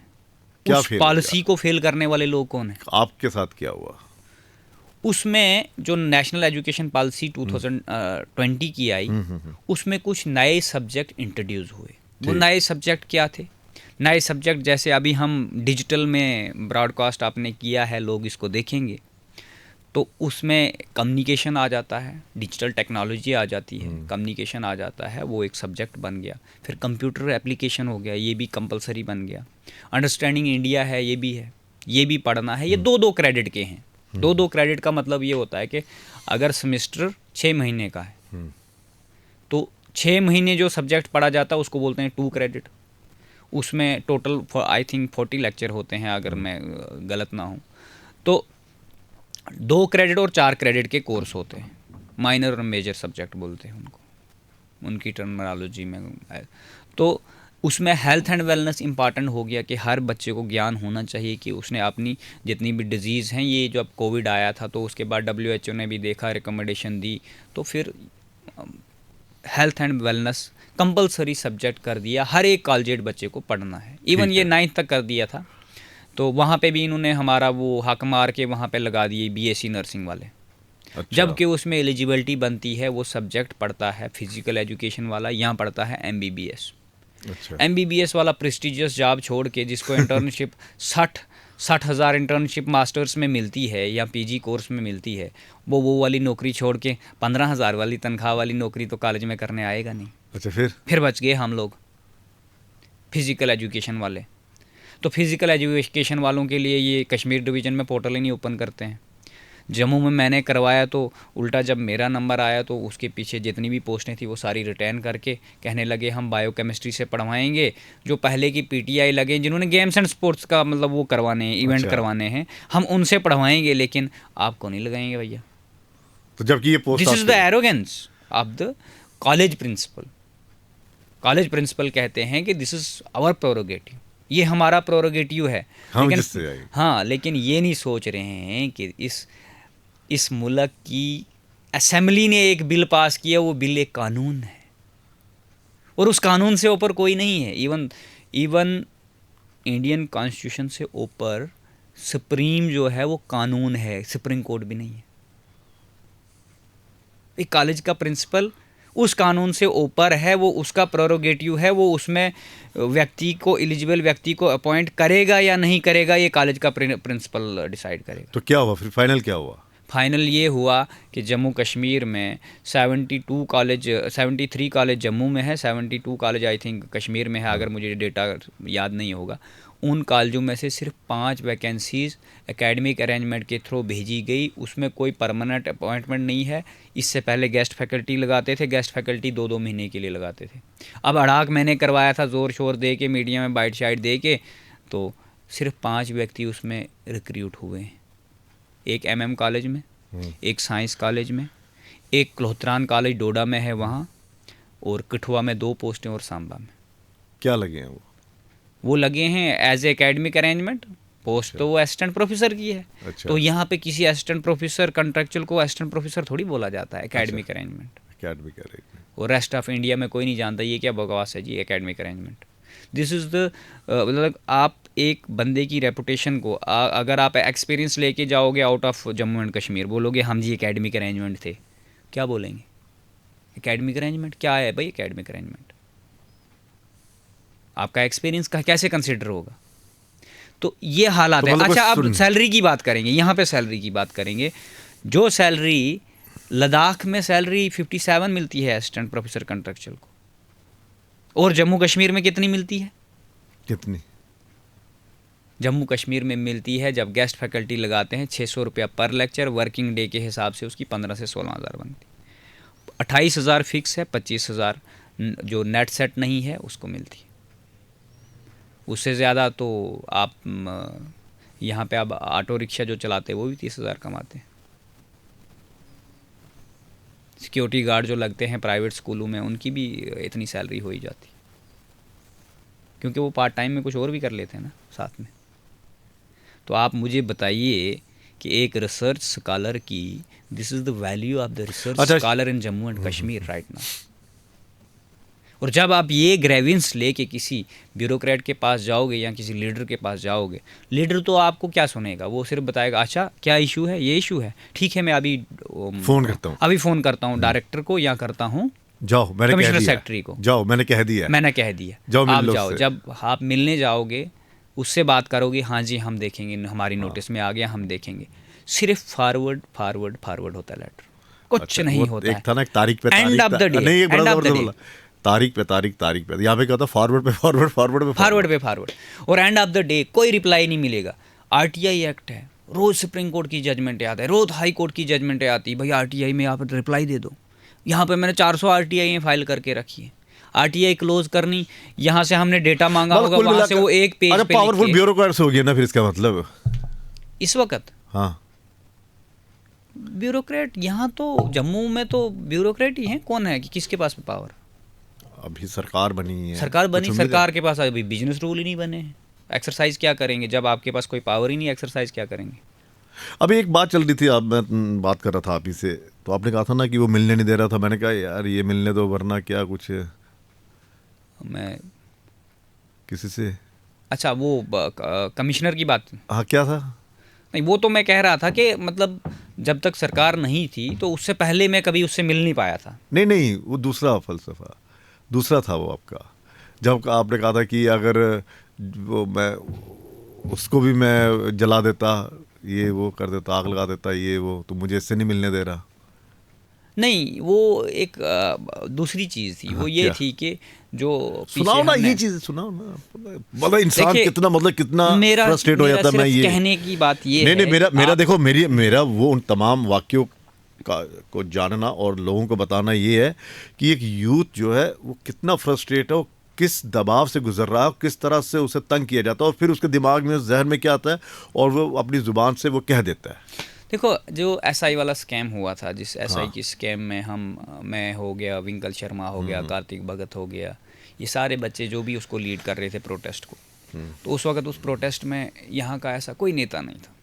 क्या उस फेल पॉलिसी को फेल करने वाले लोग कौन हैं? आपके साथ क्या हुआ? उसमें जो नेशनल एजुकेशन पॉलिसी 2020 की आई, उसमें कुछ नए सब्जेक्ट इंट्रोड्यूस हुए। वो नए सब्जेक्ट क्या थे? नए सब्जेक्ट जैसे अभी हम डिजिटल में ब्रॉडकास्ट आपने किया है, लोग इसको देखेंगे, तो उसमें कम्युनिकेशन आ जाता है, डिजिटल टेक्नोलॉजी आ जाती है, कम्युनिकेशन आ जाता है, वो एक सब्जेक्ट बन गया। फिर कंप्यूटर एप्लीकेशन हो गया, ये भी कंपलसरी बन गया। अंडरस्टैंडिंग इंडिया है, ये भी है, ये भी पढ़ना है। ये 2-2 क्रेडिट के हैं। 2-2 क्रेडिट का मतलब ये होता है कि अगर सेमेस्टर 6 महीने का है, तो 6 महीने जो सब्जेक्ट पढ़ा जाता है उसको बोलते हैं 2 क्रेडिट। उसमें टोटल आई थिंक 40 लेक्चर होते हैं, अगर मैं गलत ना हूँ। तो 2 क्रेडिट और 4 क्रेडिट के कोर्स होते हैं, माइनर और मेजर सब्जेक्ट बोलते हैं उनको, उनकी टर्मिनोलॉजी में। तो उसमें हेल्थ एंड वेलनेस इंपॉर्टेंट हो गया कि हर बच्चे को ज्ञान होना चाहिए कि उसने अपनी जितनी भी डिजीज़ हैं, ये जब कोविड आया था तो उसके बाद WHO ने भी देखा, रिकमेंडेशन दी, तो फिर health and wellness compulsory subject कर दिया, हर एक कॉलेज बच्चे को पढ़ना है। इवन ये 9th तक कर दिया था, तो वहाँ पे भी इन्होंने हमारा वो हक मार के वहाँ पे लगा दिए BSc नर्सिंग वाले। अच्छा। जबकि उसमें एलिजिबिलिटी बनती है, वो सब्जेक्ट पढ़ता है फिजिकल एजुकेशन वाला, यहाँ पढ़ता है MBBS। अच्छा। MBBS वाला प्रेस्टिजियस जॉब छोड़ के, जिसको इंटर्नशिप 60,000 इंटर्नशिप मास्टर्स में मिलती है या PG कोर्स में मिलती है, वो वाली नौकरी छोड़ के 15,000 वाली तनख्वाह वाली नौकरी तो कॉलेज में करने आएगा नहीं। अच्छा। फिर बच गए हम लोग फिजिकल एजुकेशन वाले। तो फिजिकल एजुकेशन वालों के लिए ये कश्मीर डिवीज़न में पोर्टल ही नहीं ओपन करते हैं। जम्मू में मैंने करवाया तो उल्टा जब मेरा नंबर आया तो उसके पीछे जितनी भी पोस्टें थी वो सारी रिटर्न करके कहने लगे हम बायोकेमिस्ट्री से पढ़वाएंगे। जो पहले की PTI लगे जिन्होंने गेम्स एंड स्पोर्ट्स का मतलब वो करवाने हैं, इवेंट करवाने हैं, हम उनसे पढ़वाएंगे, लेकिन आपको नहीं लगाएंगे भैया। तो जबकि ये post, this is the arrogance of the college principal. College principal कहते हैं कि दिस इज आवर प्रोरोगेटिव, ये हमारा प्रोरोगेटिव है। लेकिन ये नहीं सोच रहे हैं कि इस मुल्क की असेंबली ने एक बिल पास किया, वो बिल एक कानून है और उस कानून से ऊपर कोई नहीं है। इवन इंडियन कॉन्स्टिट्यूशन से ऊपर सुप्रीम जो है वो कानून है, सुप्रीम कोर्ट भी नहीं है। एक कॉलेज का प्रिंसिपल उस कानून से ऊपर है, वो उसका प्रोरोगेटिव है, वो उसमें व्यक्ति को, एलिजिबल व्यक्ति को अपॉइंट करेगा या नहीं करेगा, ये कॉलेज का प्रिंसिपल डिसाइड करेगा। तो क्या हुआ फिर, फाइनल क्या हुआ? फाइनल ये हुआ कि जम्मू कश्मीर में 73 कॉलेज जम्मू में है, 72 कॉलेज आई थिंक कश्मीर में है, अगर मुझे डेटा याद नहीं होगा। उन कॉलेजों में से सिर्फ 5 वैकेंसीज़ एकेडमिक अरेंजमेंट के थ्रू भेजी गई। उसमें कोई परमानेंट अपॉइंटमेंट नहीं है। इससे पहले गेस्ट फैकल्टी लगाते थे, गेस्ट फैकल्टी 2-2 महीने के लिए लगाते थे। अब अड़ाक मैंने करवाया था ज़ोर शोर दे के, मीडिया में बाइट शाइट दे के, तो सिर्फ 5 व्यक्ति उसमें रिक्रूट हुए हैं। एक MM कॉलेज में, एक साइंस कॉलेज में, एक क्लोहत्रान कॉलेज डोडा में है वहाँ, और कठुआ में 2 पोस्टें और सांबा में। क्या लगे हैं वो लगे हैं एज एकेडमिक अरेंजमेंट। पोस्ट तो वो असिस्टेंट प्रोफेसर की है। अच्छा। तो यहाँ पे किसी असिस्टेंट प्रोफेसर कंट्रेक्चुअल को असिस्टेंट प्रोफेसर थोड़ी बोला जाता है, एकेडमिक अरेंजमेंट। Academic arrangement. और रेस्ट ऑफ इंडिया में कोई नहीं जानता ये क्या बकवास है जी academic arrangement. This is the मतलब आप एक बंदे की रेपुटेशन को अगर आप एक्सपीरियंस लेके जाओगे out of Jammu and Kashmir, बोलोगे हम जी एकेडमिक अरेंजमेंट थे, क्या बोलेंगे? एकेडमिक अरेंजमेंट क्या है भाई? एकेडमिक अरेंजमेंट आपका एक्सपीरियंस का कैसे कंसिडर होगा? तो ये हालात है। अच्छा, अब सैलरी की बात करेंगे, यहाँ पे सैलरी की बात करेंगे। जो सैलरी लद्दाख में सैलरी 57 मिलती है असिस्टेंट प्रोफेसर कंट्रेक्चुअल को, और जम्मू कश्मीर में कितनी मिलती है? कितनी? जम्मू कश्मीर में मिलती है, जब गेस्ट फैकल्टी लगाते हैं, 600 रुपया पर लेक्चर। वर्किंग डे के हिसाब से उसकी 15 से 16 हज़ार बनती। 28,000 फिक्स है, 25,000 जो नेट सेट नहीं है उसको मिलती है। उससे ज़्यादा तो आप यहाँ पे अब ऑटो रिक्शा जो चलाते हैं वो भी 30,000 कमाते हैं। सिक्योरिटी गार्ड जो लगते हैं प्राइवेट स्कूलों में, उनकी भी इतनी सैलरी हो ही जाती, क्योंकि वो पार्ट टाइम में कुछ और भी कर लेते हैं ना साथ में। तो आप मुझे बताइए कि एक रिसर्च स्कॉलर की, this is the value of the research scholar in Jammu and Kashmir right now. और जब आप ये ग्रेविंस लेके किसी ब्यूरोक्रेट के पास जाओगे या किसी लीडर के पास जाओगे, लीडर तो आपको क्या सुनेगा? वो सिर्फ बताएगा अच्छा क्या इशू है, ये इशू है, ठीक है मैं अभी फ़ोन करता हूँ डायरेक्टर को या करता हूँ जाओ मैंने कमिश्नर सेक्रेटरी को, जाओ मैंने कह दिया जाओ आप जाओ। जब आप मिलने जाओगे उससे बात करोगे, हाँ जी हम देखेंगे, हमारी नोटिस में आ गया, हम देखेंगे। सिर्फ फॉरवर्ड फॉरवर्ड फॉरवर्ड होता है लेटर, कुछ नहीं होता। एक था ना तारीख पे एंड ऑफ द डे, नहीं एक बड़ा तारीख पे यहाँ पे क्या होता है फॉरवर्ड पे फॉरवर्ड। और एंड ऑफ द डे कोई रिप्लाई नहीं मिलेगा। RTI एक्ट है, रोज सुप्रीम कोर्ट की जजमेंट आता है, रोज हाई कोर्ट की जजमेंट आती है, भाई RTI में आप रिप्लाई दे दो। यहाँ पे मैंने 400 RTI फाइल करके रखी है। RTI क्लोज करनी, यहाँ से हमने डेटा मांगा होगा, वहाँ से वो एक पेज पे पावरफुल ब्यूरोक्रेट हो गया ना फिर इसका मतलब इस वक्त। हाँ ब्यूरोक्रेट यहाँ तो जम्मू में तो ब्यूरोक्रेट ही हैं। कौन है कि किसके पास पावर? अभी सरकार बनी है, सरकार के पास अभी बिजनेस रूल ही नहीं बने हैं। एक्सरसाइज क्या करेंगे जब आपके पास कोई पावर ही नहीं? एक्सरसाइज क्या करेंगे? अभी एक बात चल रही थी, अब मैं बात कर रहा था आप ही से, तो आपने कहा था ना कि वो मिलने नहीं दे रहा था। मैंने कहा यार ये मिलने दो, वरना क्या कुछ मैं किसी से। अच्छा वो कमिश्नर की बात, हाँ क्या था? नहीं वो तो मैं कह रहा था कि मतलब जब तक सरकार नहीं थी तो उससे पहले मैं कभी उससे मिल नहीं पाया था। नहीं वो दूसरा फलसफा दूसरा था वो आपका, जब आपने कहा था कि अगर वो मैं उसको भी मैं जला देता, ये वो कर देता, आग लगा देता, ये वो, तो मुझे इससे नहीं मिलने दे रहा। नहीं वो एक दूसरी चीज़ थी। वो ये थी कि जो सुनाओ ना ये चीज़ सुनाओ ना, मतलब इंसान कितना मतलब कितना फ्रस्ट्रेट हो जाता है। मैं ये कहने की बात ये नहीं मेरा देखो मेरा वो उन तमाम वाक्यों को जानना और लोगों को बताना ये है कि एक यूथ जो है वो कितना फ्रस्ट्रेट है, किस दबाव से गुजर रहा है, किस तरह से उसे तंग किया जाता है, और फिर उसके दिमाग में जहन में क्या आता है और वो अपनी ज़ुबान से वो कह देता है। देखो जो SI वाला स्कैम हुआ था, जिस SI की स्कैम में मैं हो गया, विंकल शर्मा हो गया, कार्तिक भगत हो गया, ये सारे बच्चे जो भी उसको लीड कर रहे थे प्रोटेस्ट को, तो उस वक्त उस प्रोटेस्ट में यहाँ का ऐसा कोई नेता नहीं था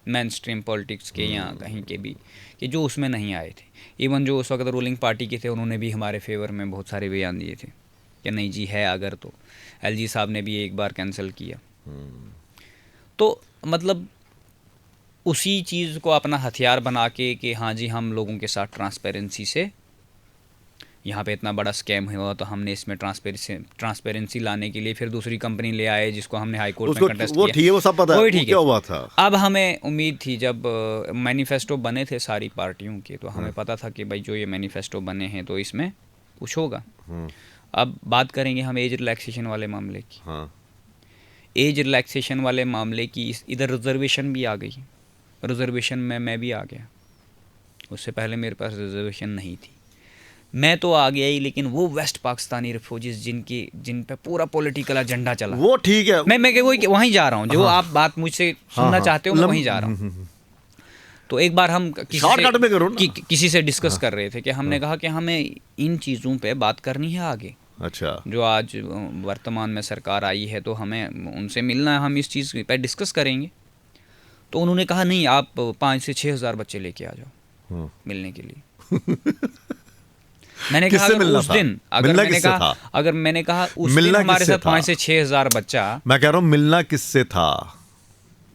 मेन स्ट्रीम पॉलिटिक्स के या कहीं के भी कि जो उसमें नहीं आए थे। इवन जो उस वक्त रूलिंग पार्टी के थे उन्होंने भी हमारे फेवर में बहुत सारे बयान दिए थे कि नहीं जी है अगर, तो LG साहब ने भी एक बार कैंसिल किया। तो मतलब उसी चीज़ को अपना हथियार बना के कि हाँ जी हम लोगों के साथ ट्रांसपेरेंसी से यहाँ पे इतना बड़ा स्कैम हुआ, तो हमने इसमें ट्रांसपेरेंसी लाने के लिए फिर दूसरी कंपनी ले आए जिसको हमने हाई कोर्ट में कंटेस्ट वो ठीक है, वो सब पता है, वही वो ठीक क्या है। हुआ था। अब हमें उम्मीद थी, जब मैनिफेस्टो बने थे सारी पार्टियों के, तो हमें पता था कि भाई जो ये मैनिफेस्टो बने हैं तो इसमें कुछ होगा। अब बात करेंगे हम एज रिलैक्सेशन वाले मामले की। हाँ। एज रिलैक्सेशन वाले मामले की इधर रिजर्वेशन भी आ गई। रिजर्वेशन में मैं भी आ गया, उससे पहले मेरे पास रिजर्वेशन नहीं थी। मैं तो आ गया ही, लेकिन वो वेस्ट पाकिस्तानी रिफ्यूजीज जिन पे पूरा पॉलिटिकल एजेंडा चला, वो ठीक है, मैं वहीं जा रहा हूँ, जो आप बात मुझसे सुनना चाहते हो मैं वहीं जा रहा हूँ। तो एक बार हम किसी से डिस्कस कर रहे थे कि हमने कहा कि हमें इन चीज़ों पे बात करनी है आगे। अच्छा। जो आज वर्तमान में सरकार आई है तो हमें उनसे मिलना है, हम इस चीज़ पे डिस्कस करेंगे। तो उन्होंने कहा नहीं, आप 5 से 6 हज़ार बच्चे लेके आ जाओ मिलने के लिए। मैंने कहा अगर मैंने कहा उस दिन हमारे साथ 5 से 6 हज़ार बच्चा, मैं कह रहा हूँ मिलना किससे था?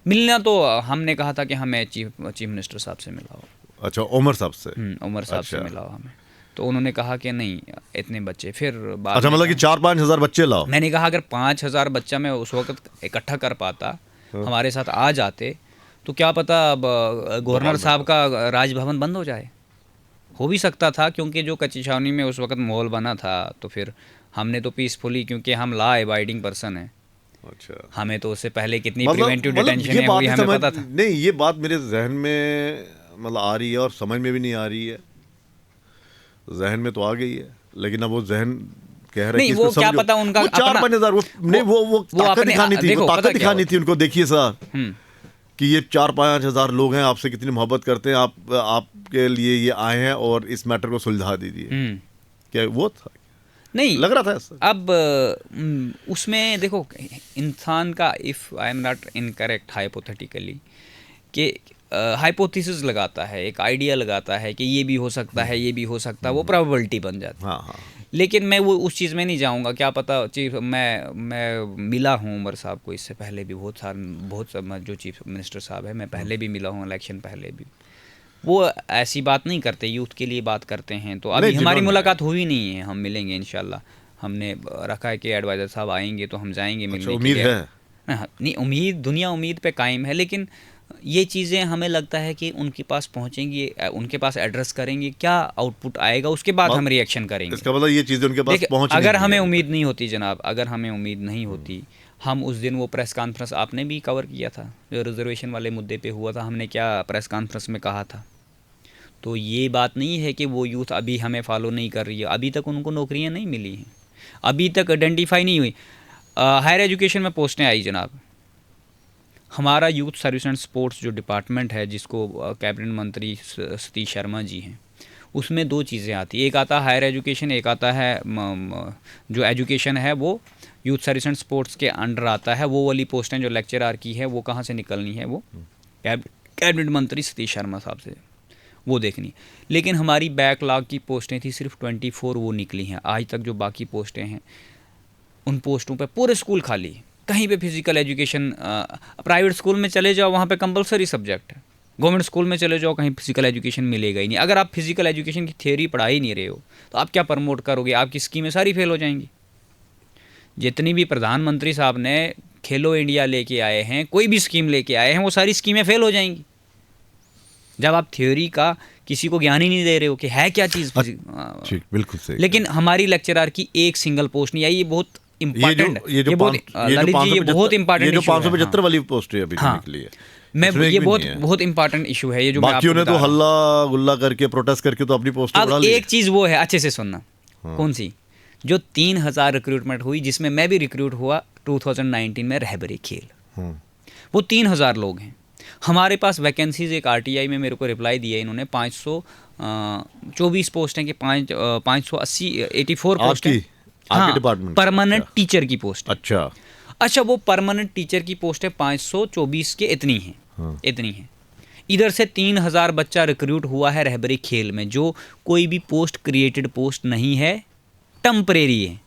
मिलना तो हमने कहा था कि हमें चीफ मिनिस्टर साहब से मिलाओ। अच्छा, उमर साहब से? उमर साहब से मिलाओ हमें। तो उन्होंने कहा कि नहीं इतने बच्चे, फिर बाद अच्छा, मतलब कि 4-5 हज़ार बच्चे लाओ। मैंने कहा अगर 5 हज़ार बच्चा मैं उस वक्त इकट्ठा कर पाता, हमारे साथ आ जाते, तो क्या पता अब गवर्नर साहब का राजभवन बंद हो जाए। हो भी सकता था, क्योंकि जो कच्ची छावनी में उस वक्त माहौल बना था, तो फिर हमने तो पीसफुली, क्योंकि हम लॉ अबाइडिंग पर्सन हैं। अच्छा। हमें तो उससे पहले कितनी प्रिवेंटिव डिटेंशन हुई हमें पता था। नहीं, ये बात मेरे जहन में मतलब आ रही है और समझ में भी नहीं आ रही है। जहन में तो आ गई है, लेकिन अब वो जहन कह रहे हैं कि वो क्या पता उनका 4-5 हज़ार वो ताकत दिखानी थी, वो ताकत दिखानी थी उनको। देखिए सर कि ये 4-5 हज़ार लोग हैं, आपसे कितनी मोहब्बत करते हैं, आपके लिए ये आए हैं और इस मैटर को सुलझा दीजिए। क्या वो था? नहीं लग रहा था ऐसा। अब उसमें देखो, इंसान का, if I am not incorrect hypothetically, कि हाइपोथेसिस लगाता है, एक आइडिया लगाता है कि ये भी हो सकता है, ये भी हो सकता है, वो प्रोबेबिलिटी बन जाती है। हाँ। लेकिन मैं वो उस चीज़ में नहीं जाऊंगा। क्या पता चीफ, मैं मिला हूँ उमर साहब को इससे पहले भी बहुत जो चीफ मिनिस्टर साहब है, मैं पहले भी मिला हूँ, इलेक्शन पहले भी। वो ऐसी बात नहीं करते, यूथ के लिए बात करते हैं। तो अभी हमारी मुलाकात हुई नहीं है, हम मिलेंगे इंशाल्लाह। हमने रखा है कि एडवाइज़र साहब आएंगे तो हम जाएंगे मिलने के लिए। नहीं, उम्मीद, दुनिया उम्मीद पे कायम है, लेकिन ये चीज़ें हमें लगता है कि उनके पास पहुंचेंगी, उनके पास एड्रेस करेंगे, क्या आउटपुट आएगा उसके बाद हम रिएक्शन करेंगे। इसका मतलब ये चीज़ें उनके पास पहुंच, अगर हमें उम्मीद नहीं होती जनाब, अगर हमें उम्मीद नहीं होती, हम उस दिन वो प्रेस कॉन्फ्रेंस आपने भी कवर किया था जो रिजर्वेशन वाले मुद्दे पे हुआ था, हमने क्या प्रेस कॉन्फ्रेंस में कहा था। तो ये बात नहीं है कि वो यूथ अभी हमें फॉलो नहीं कर रही है, अभी तक उनको नौकरियाँ नहीं मिली हैं, अभी तक आइडेंटिफाई नहीं हुई। हायर एजुकेशन में पोस्टें आई जनाब। हमारा यूथ सर्विस एंड स्पोर्ट्स जो डिपार्टमेंट है, जिसको कैबिनेट मंत्री सतीश शर्मा जी हैं, उसमें 2 चीज़ें आती, एक आता है हायर एजुकेशन, एक आता है जो एजुकेशन है वो यूथ सर्विस एंड स्पोर्ट्स के अंडर आता है। वो वाली पोस्टें जो लेक्चरार की है वो कहाँ से निकलनी है, वो कैबिनेट मंत्री सतीश शर्मा साहब से वो देखनी। लेकिन हमारी बैकलॉग की पोस्टें थी सिर्फ 24, वो निकली हैं। आज तक जो बाकी पोस्टें हैं उन पोस्टों पे पूरे स्कूल खाली, कहीं पे फिजिकल एजुकेशन, प्राइवेट स्कूल में चले जाओ वहाँ पे कंपलसरी सब्जेक्ट है, गवर्नमेंट स्कूल में चले जाओ कहीं फिजिकल एजुकेशन मिलेगा ही नहीं। अगर आप फिजिकल एजुकेशन की थ्योरी पढ़ा ही नहीं रहे हो तो आप क्या प्रमोट करोगे, आपकी स्कीमें सारी फेल हो जाएंगी। जितनी भी प्रधानमंत्री साहब ने खेलो इंडिया लेके आए हैं, कोई भी स्कीम लेके आए हैं, वो सारी स्कीमें फेल हो जाएंगी जब आप थ्योरी का किसी को ज्ञान ही नहीं दे रहे हो कि है क्या चीज़। बिल्कुल सही। लेकिन हमारी लेक्चरार की एक सिंगल पोस्ट नहीं आई, ये बहुत इम्पोर्टेंट, ये बहुत इम्पोर्टेंट, ये जो 575 वाली पोस्ट है अभी निकली है, ये बहुत इंपॉर्टेंट इशू है। ये जो बाकियों ने तो हल्ला गुल्ला करके प्रोटेस्ट करके तो अपनी पोस्ट बढ़ा ली। एक चीज़ वो है, अच्छे से सुनना, कौन सी, जो 3000 रिक्रूटमेंट हुई, जिसमें मैं भी रिक्रूट हुआ 2019 में रहबरी खेल, वो 3000 लोग हैं। हमारे पास वैकेंसीज, एक आरटीआई में मेरे को रिप्लाई दिया इन्होंने, 524 पोस्ट हैं कि 584 पोस्ट हैं। हाँ, परमानेंट टीचर की पोस्ट। अच्छा, वो परमानेंट टीचर की पोस्ट है 524 के, इतनी है, इतनी है। इधर से 3000 बच्चा रिक्रूट हुआ है रहबरी खेल में, जो कोई भी पोस्ट क्रिएटेड पोस्ट नहीं है, टेम्परेरी है।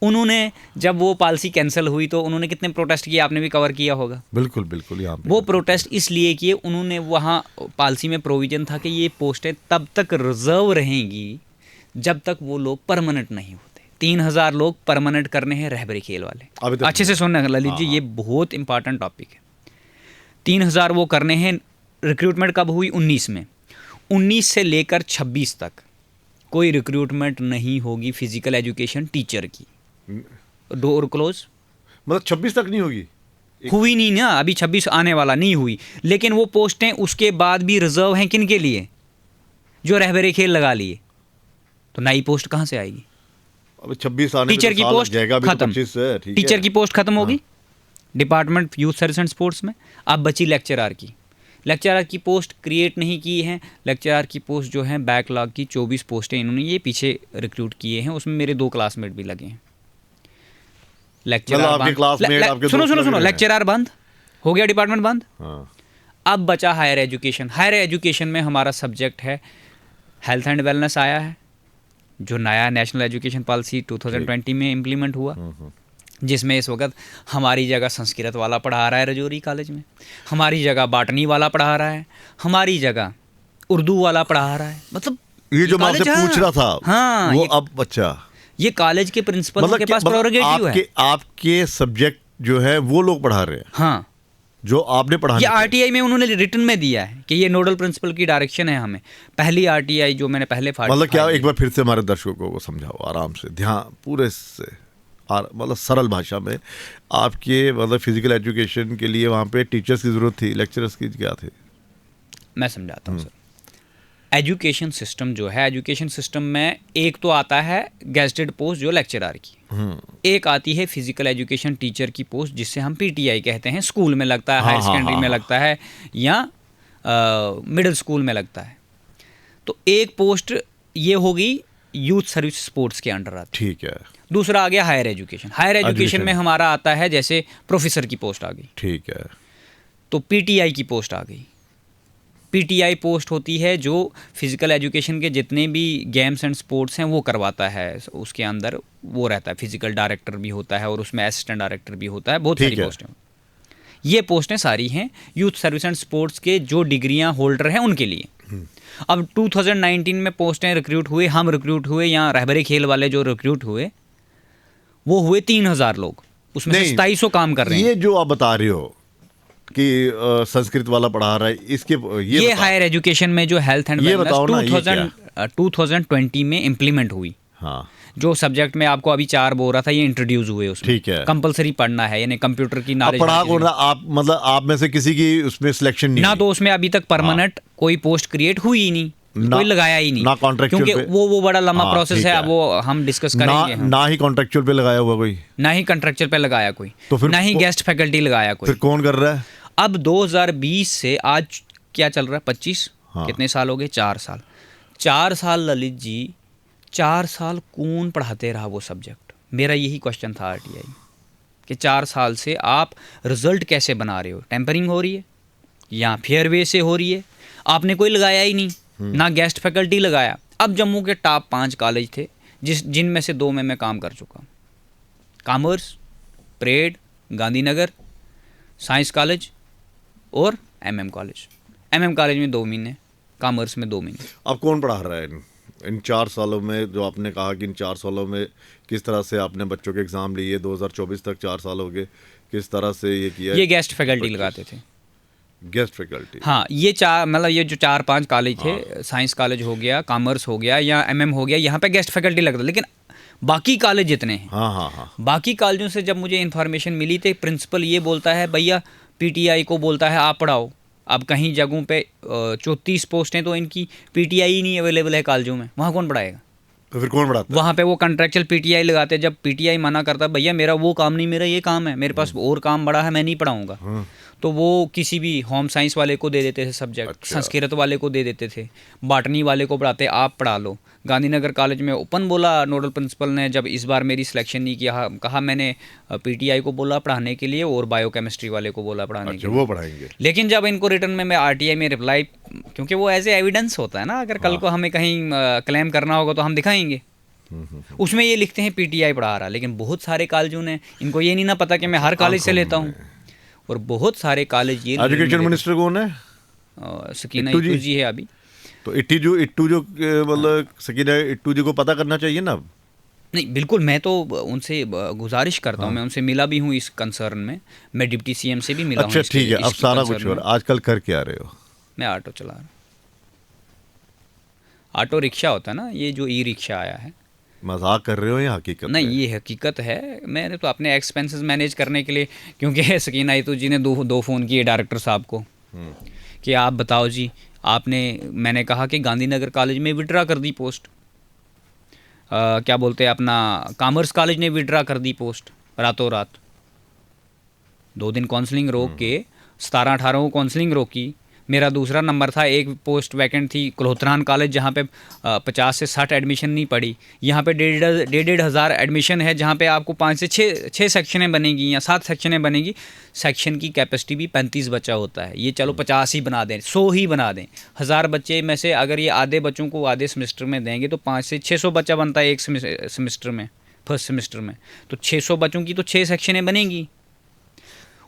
उन्होंने जब वो पॉलिसी कैंसिल हुई तो उन्होंने कितने प्रोटेस्ट किए, आपने भी कवर किया होगा। बिल्कुल बिल्कुल। यहाँ वो प्रोटेस्ट इसलिए किए, उन्होंने वहाँ पॉलिसी में प्रोविजन था कि ये पोस्टें तब तक रिजर्व रहेंगी जब तक वो लोग परमानेंट नहीं होते। 3000 लोग परमानेंट करने हैं रहबरी खेल वाले। अच्छे से सुनना ललित जी, ये बहुत इंपॉर्टेंट टॉपिक है। 3000 वो करने हैं। रिक्रूटमेंट कब हुई? 19 में। 19 से लेकर 26 तक कोई रिक्रूटमेंट नहीं होगी फिजिकल एजुकेशन टीचर की। Door close. मतलब 26 तक नहीं होगी? हुई नहीं ना, अभी 26 आने वाला, नहीं हुई। लेकिन वो पोस्टें उसके बाद भी रिजर्व हैं किन के लिए? जो रहबरे खेल लगा लिए। तो नई पोस्ट कहाँ से आएगी? अब 26 आने टीचर की पोस्ट खत्म। टीचर की पोस्ट खत्म होगी department youth service and sports में। अब बची लेक्चरर की। लेक्चरर की पोस्ट क्रिएट नहीं की है। लेक्चरर की पोस्ट जो है बैकलॉग की 24 पोस्टें इन्होंने ये पीछे रिक्रूट किए हैं, उसमें मेरे 2 क्लासमेट भी लगे हैं। लेक्चरर सुनो, लेक्चरर बंद हो गया, डिपार्टमेंट बंद। अब बचा हायर एजुकेशन। हायर एजुकेशन में हमारा सब्जेक्ट है हेल्थ एंड वेलनेस आया है, जो नया नेशनल एजुकेशन पॉलिसी 2020 में इम्प्लीमेंट हुआ, जिसमें इस वक्त हमारी जगह संस्कृत वाला पढ़ा रहा है रजौरी कॉलेज में, हमारी जगह बॉटनी वाला पढ़ा रहा है, हमारी जगह उर्दू वाला पढ़ा रहा है। मतलब ये जो मैं आपसे पूछ रहा था, हाँ, वो अब बच्चा ये कॉलेज के प्रिंसिपल के पास प्रेरोगेटिव है। आपके सब्जेक्ट जो है वो लोग पढ़ा रहे हैं। हाँ, जो आपने पढ़ा, ये आरटीआई में उन्होंने रिटर्न में दिया है कि ये नोडल प्रिंसिपल की डायरेक्शन है हमें। पहली आरटीआई जो मैंने पहले मतलब क्या, एक बार फिर से हमारे दर्शकों को समझाओ आराम से, ध्यान पूरे से, मतलब सरल भाषा में। आपके मतलब फिजिकल एजुकेशन के लिए वहाँ पे टीचर्स की जरूरत थी, लेक्चरर्स की क्या थे? मैं समझाता हूँ सर। एजुकेशन सिस्टम जो है, एजुकेशन सिस्टम में एक तो आता है गेस्टेड पोस्ट जो लेक्चरर की, एक आती है फिजिकल एजुकेशन टीचर की पोस्ट जिससे हम पीटीआई कहते हैं। स्कूल में लगता है, हायर सेकेंडरी में लगता है, या मिडिल स्कूल में लगता है। तो एक पोस्ट ये होगी यूथ सर्विस स्पोर्ट्स के अंडर आती है। ठीक है। दूसरा आ गया हायर एजुकेशन। हायर एजुकेशन में हमारा आता है जैसे प्रोफेसर की पोस्ट आ गई। ठीक है। तो पीटीआई की पोस्ट आ गई। पीटीआई पोस्ट होती है जो फिजिकल एजुकेशन के जितने भी गेम्स एंड स्पोर्ट्स हैं वो करवाता है। उसके अंदर वो रहता है, फिजिकल डायरेक्टर भी होता है और उसमें असिस्टेंट डायरेक्टर भी होता है। बहुत सारी पोस्टें, ये पोस्टें सारी हैं यूथ सर्विस एंड स्पोर्ट्स के जो डिग्रियां होल्डर हैं उनके लिए। अब 2019 में पोस्टें रिक्रूट हुए, हम रिक्रूट हुए, या रहबरी खेल वाले जो रिक्रूट हुए वो हुए 3000 लोग, उसमें से 2700 काम कर रहे हैं। ये जो आप बता रहे हो कि संस्कृत वाला पढ़ा रहा है, इसके ये हायर एजुकेशन में जो हेल्थ एंड वेलनेस 2020 में इम्प्लीमेंट हुई। हाँ, जो सब्जेक्ट में आपको अभी 4 बोल रहा था ये इंट्रोड्यूस हुए उसमें। ठीक है। कंपलसरी पढ़ना है, यानी कंप्यूटर की नॉलेज पढ़ा कौन रहा? आप मतलब आप में से किसी की उसमें सिलेक्शन नहीं ना, तो उसमें अभी तक परमानेंट कोई पोस्ट क्रिएट हुई ही नहीं, कोई लगाया ही नहीं ना कॉन्ट्रैक्चुअल, क्योंकि वो बड़ा लंबा प्रोसेस है, वो हम डिस्कस करेंगे। ना ही कॉन्ट्रैक्चुअल पे लगाया हुआ कोई, ना ही कॉन्ट्रैक्चुअल पे लगाया कोई, तो फिर ना ही गेस्ट फैकल्टी लगाया कोई। फिर कौन कर रहा है? अब 2020 से आज क्या चल रहा है? 25। हाँ। कितने साल हो गए? 4 साल। 4 साल ललित जी, 4 साल कौन पढ़ाते रहा वो सब्जेक्ट? मेरा यही क्वेश्चन था आरटीआई कि 4 साल से आप रिजल्ट कैसे बना रहे हो? टेम्परिंग हो रही है या फेयरवे से हो रही है? आपने कोई लगाया ही नहीं, ना गेस्ट फैकल्टी लगाया। अब जम्मू के टॉप 5 कॉलेज थे जिनमें से 2 में मैं काम कर चुका हूँ। Commerce, parade, Gandhinagar, science college और एमएम कॉलेज। एमएम कॉलेज में 2 महीने, कॉमर्स में 2 महीने। अब कौन पढ़ा रहा है इन 4 सालों में? जो आपने कहा कि इन 4 सालों में किस तरह से आपने बच्चों के एग्जाम लिए, 2024 तक 4 साल हो गए, किस तरह से ये किया? ये गेस्ट फैकल्टी लगाते थे। गेस्ट फैकल्टी, हाँ, ये 4 मतलब ये जो 4-5 कॉलेज थे, साइंस कॉलेज हो गया, कॉमर्स हो गया या एमएम हो गया, यहाँ पे गेस्ट फैकल्टी लगता। लेकिन बाकी कॉलेज जितने हैं, हाँ, बाकी कॉलेजों से जब मुझे इन्फॉर्मेशन मिली तो प्रिंसिपल ये बोलता है भैया पीटीआई को बोलता है आप पढ़ाओ। अब कहीं जगहों पे 34 पोस्टें तो इनकी पीटीआई ही नहीं अवेलेबल है कॉलेजों में, वहाँ कौन पढ़ाएगा? तो फिर कौन पढ़ाता? वहाँ पे वो कॉन्ट्रैक्चुअल पीटीआई लगाते। जब पीटीआई मना करता भैया मेरा वो काम नहीं, मेरा ये काम है, मेरे पास और काम बड़ा है, मैं नहीं पढ़ाऊँगा, तो वो किसी भी होम साइंस वाले को दे देते थे सब्जेक्ट। अच्छा। संस्कृत वाले को दे देते थे, बॉटनी वाले को पढ़ाते, आप पढ़ा लो। गांधीनगर कॉलेज में ओपन बोला नोडल प्रिंसिपल ने, जब इस बार मेरी सिलेक्शन नहीं किया, कहा मैंने पीटीआई को बोला पढ़ाने के लिए और बायोकेमिस्ट्री वाले को बोला पढ़ाने के लिए, वो पढ़ाएंगे। लेकिन जब इनको रिटर्न में मैं आरटीआई में रिप्लाई, क्योंकि वो एज ए एविडेंस होता है ना, अगर कल को हमें कहीं क्लेम करना होगा तो हम दिखाएंगे, उसमें ये लिखते हैं पीटीआई पढ़ा रहा। लेकिन बहुत सारे कॉलेजों ने, इनको ये नहीं ना पता कि मैं हर कॉलेज से लेता हूँ, और बहुत सारे कॉलेज ये। एजुकेशन मिनिस्टर कौन है? सकीना इत्तू जी है अभी। तो इट्टू जो मतलब सकीना इट्टू जी को पता करना चाहिए ना। नहीं बिल्कुल, मैं तो उनसे गुजारिश करता हूँ, मैं उनसे मिला भी हूँ इस कंसर्न में, मैं डिप्टी सीएम से भी मिला हूँ अच्छा इसके ठीक है, अब इस सारा कंसर्न कुछ में। हो रहा है। आजकल कर क्या रहे हो? मैं ऑटो चला रहा हूँ। ऑटो रिक्शा होता है ना, ये जो ई रिक्शा आया है। मजाक कर रहे हो या हकीकत नहीं में? ये हकीकत है, मैंने तो अपने एक्सपेंसेस मैनेज करने के लिए, क्योंकि सकीना इतू जी ने दो फ़ोन किए डायरेक्टर साहब को कि आप बताओ जी, आपने, मैंने कहा कि गांधीनगर कॉलेज में विड्रा कर दी पोस्ट, क्या बोलते हैं अपना कॉमर्स कॉलेज ने विड्रा कर दी पोस्ट रातों रात। 2 दिन काउंसलिंग रोक के 17-18 को काउंसलिंग रोकी। मेरा दूसरा नंबर था, एक पोस्ट वैकेंट थी कुल्होत्रान कॉलेज जहाँ पे 50 से 60 एडमिशन नहीं पड़ी। यहाँ पे 1,500 एडमिशन है, जहाँ पे आपको 5 से 6 सेक्शनें बनेगी या 7 सेक्शनें बनेगी। सेक्शन की कैपेसिटी भी 35 बच्चा होता है। ये चलो 50 ही बना दें, 100 ही बना दें। 1000 बच्चे में से अगर ये आधे बच्चों को आधे सेमेस्टर में देंगे तो 5 से 600 बच्चा बनता है एक सेमेस्टर में, फर्स्ट सेमेस्टर में। तो 600 बच्चों की तो 6 सेक्शनें बनेंगी,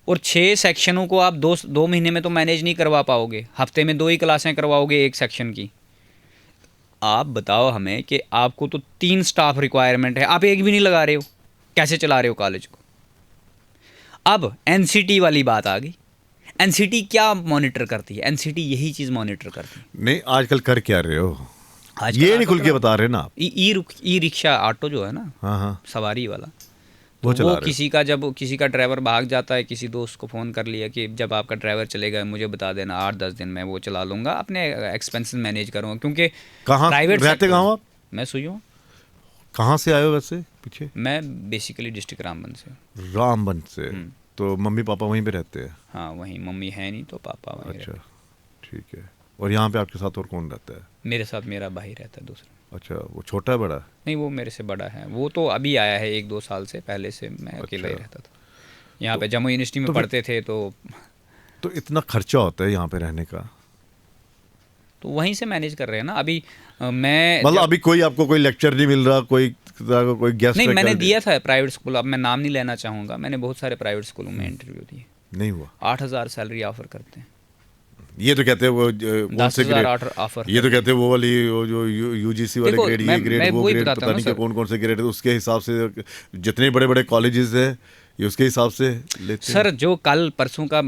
और 6 सेक्शनों को आप 2 महीने में तो मैनेज नहीं करवा पाओगे। हफ्ते में 2 ही क्लासें करवाओगे एक सेक्शन की। आप बताओ हमें कि आपको तो 3 स्टाफ रिक्वायरमेंट है, आप एक भी नहीं लगा रहे हो, कैसे चला रहे हो कॉलेज को? अब एनसीटी वाली बात आ गई। एनसीटी क्या मॉनिटर करती है? एनसीटी यही चीज़ मॉनिटर करती है। नहीं, आजकल कर क्या रहे हो? आजकल ये नहीं खुल के बता रहे ना आप। ई रिक्शा ऑटो जो है ना, हाँ हाँ, सवारी वाला, वो तो चला वो रहे हो। किसी का ड्राइवर भाग जाता है, किसी दोस्त को फ़ोन कर लिया कि जब आपका ड्राइवर चलेगा मुझे बता देना, 8-10 दिन में वो चला लूँगा, अपने एक्सपेंसेस मैनेज करूँगा। क्योंकि कहाँ प्राइवेट रहते, कहाँ हो आप? मैं सुई हूँ। कहाँ से आए हो वैसे पीछे? मैं बेसिकली डिस्ट्रिक्ट रामबन से। रामबन से। तो मम्मी पापा वहीं पे रहते हैं? हाँ वहीं, मम्मी है नहीं तो पापा वहीं अच्छा रहते। ठीक है। और यहाँ पे आपके साथ और कौन रहता है? मेरे साथ मेरा भाई रहता है दूसरा। अच्छा, वो छोटा है बड़ा है? नहीं वो मेरे से बड़ा है, वो तो अभी आया है 1-2 साल से, पहले से मैं अकेला ही अच्छा। रहता था। यहाँ पे जम्मू यूनिवर्सिटी में तो फिर- पढ़ते थे तो इतना खर्चा होता है यहाँ पे रहने का? तो वहीं से मैनेज कर रहे हैं ना। अभी मैं मतलब अभी कोई आपको कोई लेक्चर नहीं मिल रहा, कोई गेस्ट? नहीं, मैंने दिया था प्राइवेट स्कूल, अब मैं नाम नहीं लेना चाहूँगा, मैंने बहुत सारे प्राइवेट स्कूलों में इंटरव्यू दिए। नहीं हुआ? 8,000 सैलरी ऑफर करते हैं। ये तो कहते हैं वो कौन से 10,000 ग्रेड? ऑफर। ये तो कहते हैं वो वाली, वो जो यूजीसी वाले देखो, ग्रेड, ये मैं ग्रेड, वो वही ग्रेड, बताता पता हूँ नहीं ना कि सर। कौन कौन से ग्रेड है, उसके हिसाब से जितने बड़े बड़े कॉलेजेस हैं ये उसके हिसाब से लेते हैं। सर जो कल परसों का